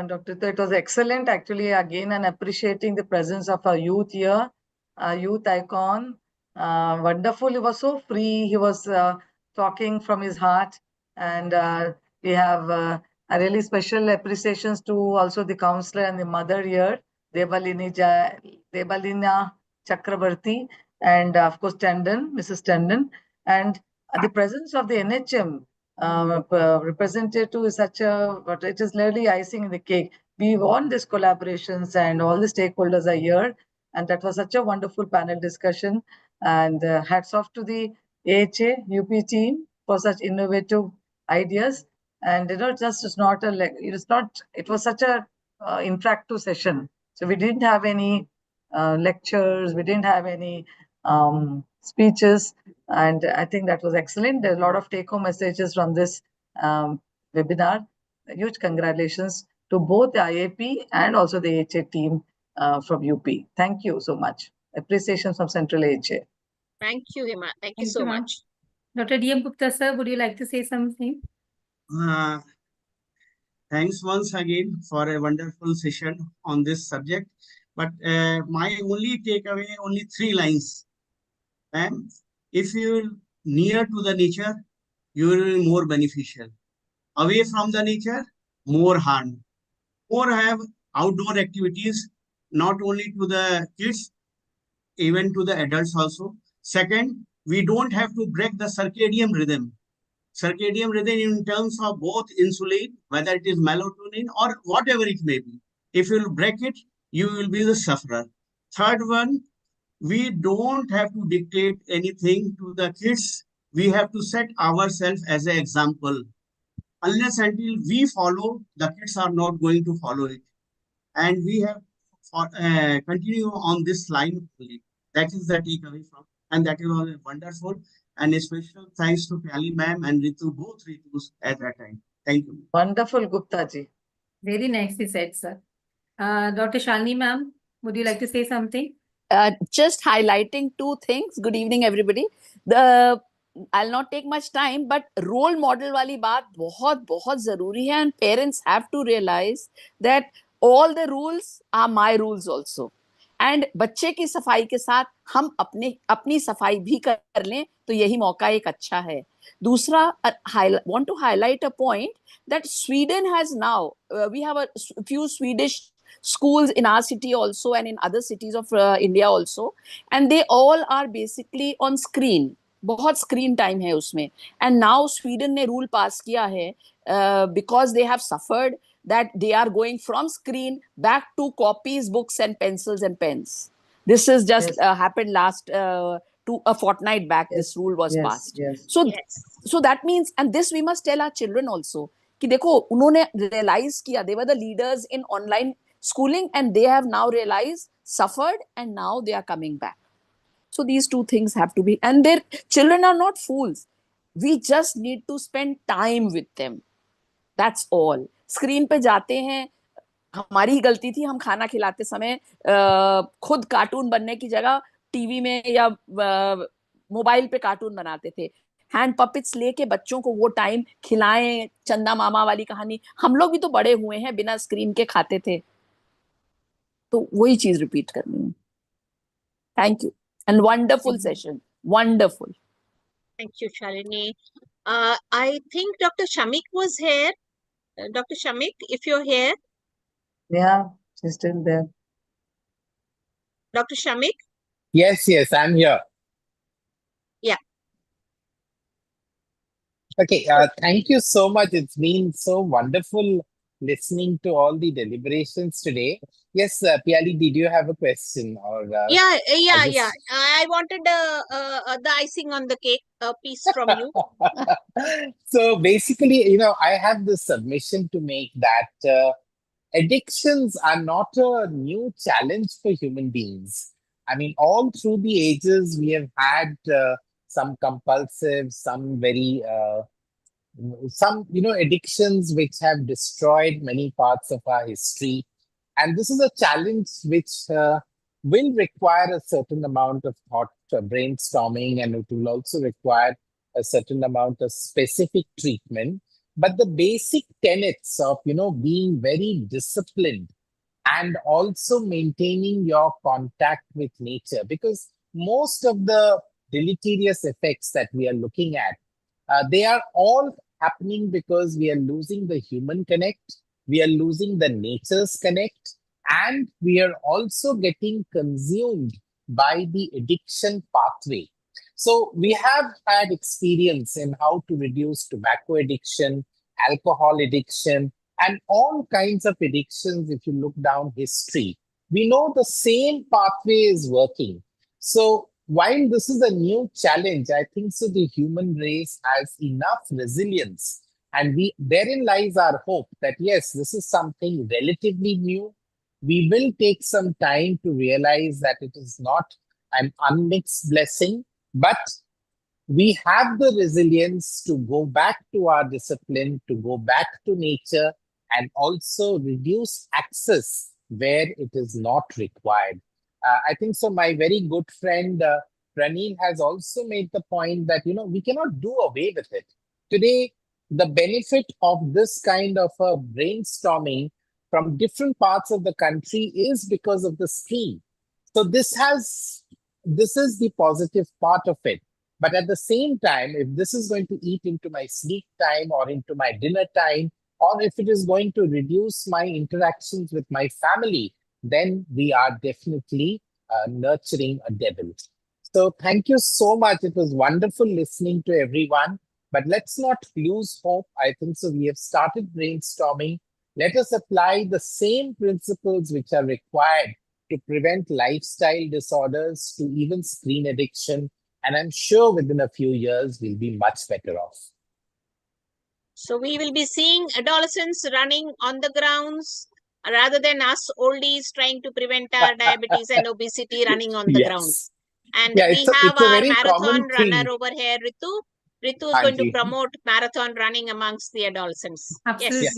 Dr. Rita. It was excellent, actually, again, and appreciating the presence of our youth here, a youth icon. Wonderful. He was so free. He was talking from his heart. And we have a really special appreciations to also the counselor and the mother here, Debalina Chakrabarti, and of course, Mrs. Tandon. And the presence of the NHM representative is such a, but it is literally icing in the cake. We want these collaborations and all the stakeholders are here. And that was such a wonderful panel discussion. And hats off to the AHA UP team for such innovative ideas. And just it's not a, it was such a interactive session. So we didn't have any lectures, we didn't have any speeches, and I think that was excellent. There are a lot of take-home messages from this webinar. Huge congratulations to both the IAP and also the AHA team from UP. Thank you so much. Appreciation from Central AHA. Thank you, Hima. Thank you Thank so you, ma'am. much. Dr. D.M. Gupta, sir, would you like to say something? Thanks once again for a wonderful session on this subject. But my only takeaway, only 3 lines. If you're near to the nature, you will be more beneficial. Away from the nature, more harm. More have outdoor activities, not only to the kids, even to the adults also. Second, we don't have to break the circadian rhythm. Circadian rhythm in terms of both insulin, whether it is melatonin or whatever it may be. If you break it, you will be the sufferer. Third one, we don't have to dictate anything to the kids. We have to set ourselves as an example. Unless until we follow, the kids are not going to follow it. And we have continue on this line only. That is the takeaway from, and that is all wonderful. And a special thanks to Pyali ma'am and Ritu, both Ritus at that time. Thank you. Wonderful, Gupta ji. Very nicely said, sir. Dr. Shalini ma'am, would you like to say something? Just highlighting 2 things. Good evening, everybody. I'll not take much time, but role model वाली बात बहुत बहुत जरूरी है, and parents have to realize that all the rules are my rules also. And बच्चे की सफाई के साथ हम अपनी सफाई भी कर लें तो यही मौका एक अच्छा है. दूसरा, want to highlight a point that Sweden has now, we have a few Swedish schools in our city also and in other cities of India also, and they all are basically on screen. बहुत screen time है उसमें. And now Sweden ने rule पास किया है because they have suffered that they are going from screen back to copies, books and pencils and pens. This has just happened last a fortnight back. This rule was passed. So that means, and this we must tell our children also, कि देखो उन्होंने realize किया, they were the leaders in online schooling and they have now realized, suffered, and now they are coming back. So these 2 things have to be, and their children are not fools. We just need to spend time with them. That's all. Screen पे जाते हैं, हमारी ही गलती थी, हम खाना खिलाते समय खुद कार्टून बनने की जगह टीवी में या मोबाइल पे कार्टून बनाते थे. हैंड पपेट्स लेके बच्चों को वो टाइम खिलाएं, चंदा मामा वाली कहानी. हम लोग भी तो बड़े हुए हैं, बिना स्क्रीन के खाते थे. तो वही चीज रिपीट करनी है. Thank you and wonderful session. Wonderful. Thank you, Shalini. I think Dr. Shamik was here. Dr. Shamik, if you're here. Yeah, she's still there. Dr. Shamik? Yes, I'm here. Yeah. Okay, thank you so much. It's been so wonderful listening to all the deliberations today. Yes, Piali, did you have a question? Or Yeah. I wanted the icing on the cake piece from you. So basically, I have this submission to make that addictions are not a new challenge for human beings. I mean, all through the ages, we have had some compulsive, some very some addictions which have destroyed many parts of our history, and this is a challenge which will require a certain amount of thought, brainstorming, and it will also require a certain amount of specific treatment. But the basic tenets of being very disciplined and also maintaining your contact with nature, because most of the deleterious effects that we are looking at, they are all happening because we are losing the human connect, we are losing the nature's connect, and we are also getting consumed by the addiction pathway. So we have had experience in how to reduce tobacco addiction, alcohol addiction, and all kinds of addictions. If you look down history, we know the same pathway is working. So while this is a new challenge, I think so the human race has enough resilience, and therein lies our hope that yes, this is something relatively new. we will take some time to realize that it is not an unmixed blessing, but we have the resilience to go back to our discipline, to go back to nature, and also reduce access where it is not required. I think so. My very good friend Praneel has also made the point that we cannot do away with it. Today, the benefit of this kind of a brainstorming from different parts of the country is because of the screen. So this is the positive part of it. But at the same time, if this is going to eat into my sleep time or into my dinner time, or if it is going to reduce my interactions with my family, then we are definitely nurturing a devil. So thank you so much. It was wonderful listening to everyone. But let's not lose hope. I think so. We have started brainstorming. Let us apply the same principles which are required to prevent lifestyle disorders, to even screen addiction. And I'm sure within a few years, we'll be much better off. So we will be seeing adolescents running on the grounds rather than us oldies trying to prevent our diabetes and obesity running on the grounds. And Yeah, we have it's a our very marathon common runner thing. over here, Ritu. Ritu is going to Auntie. promote marathon running amongst the adolescents. Absolutely.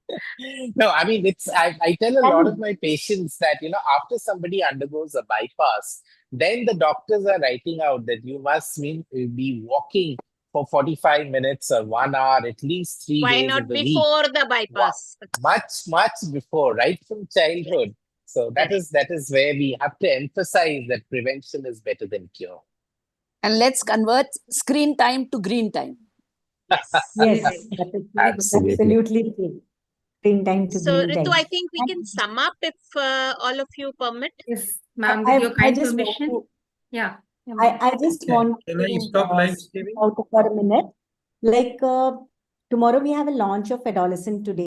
Yes. No, I mean, I tell a lot of my patients that, after somebody undergoes a bypass, then the doctors are writing out that you must be walking for 45 minutes or 1 hour, at least 3 Why days not of the week. before the bypass? Much before, right from childhood. So that is where we have to emphasize that prevention is better than cure. And let's convert screen time to green time. Yes, that is absolutely true. Screen time to So, green Ritu, time. I think we can sum up if all of you permit. Yes, ma'am, with your I kind just permission. want to, Yeah. I just want Can I to stop live speak streaming? out for a minute. Like tomorrow we have a launch of Adolescent Today.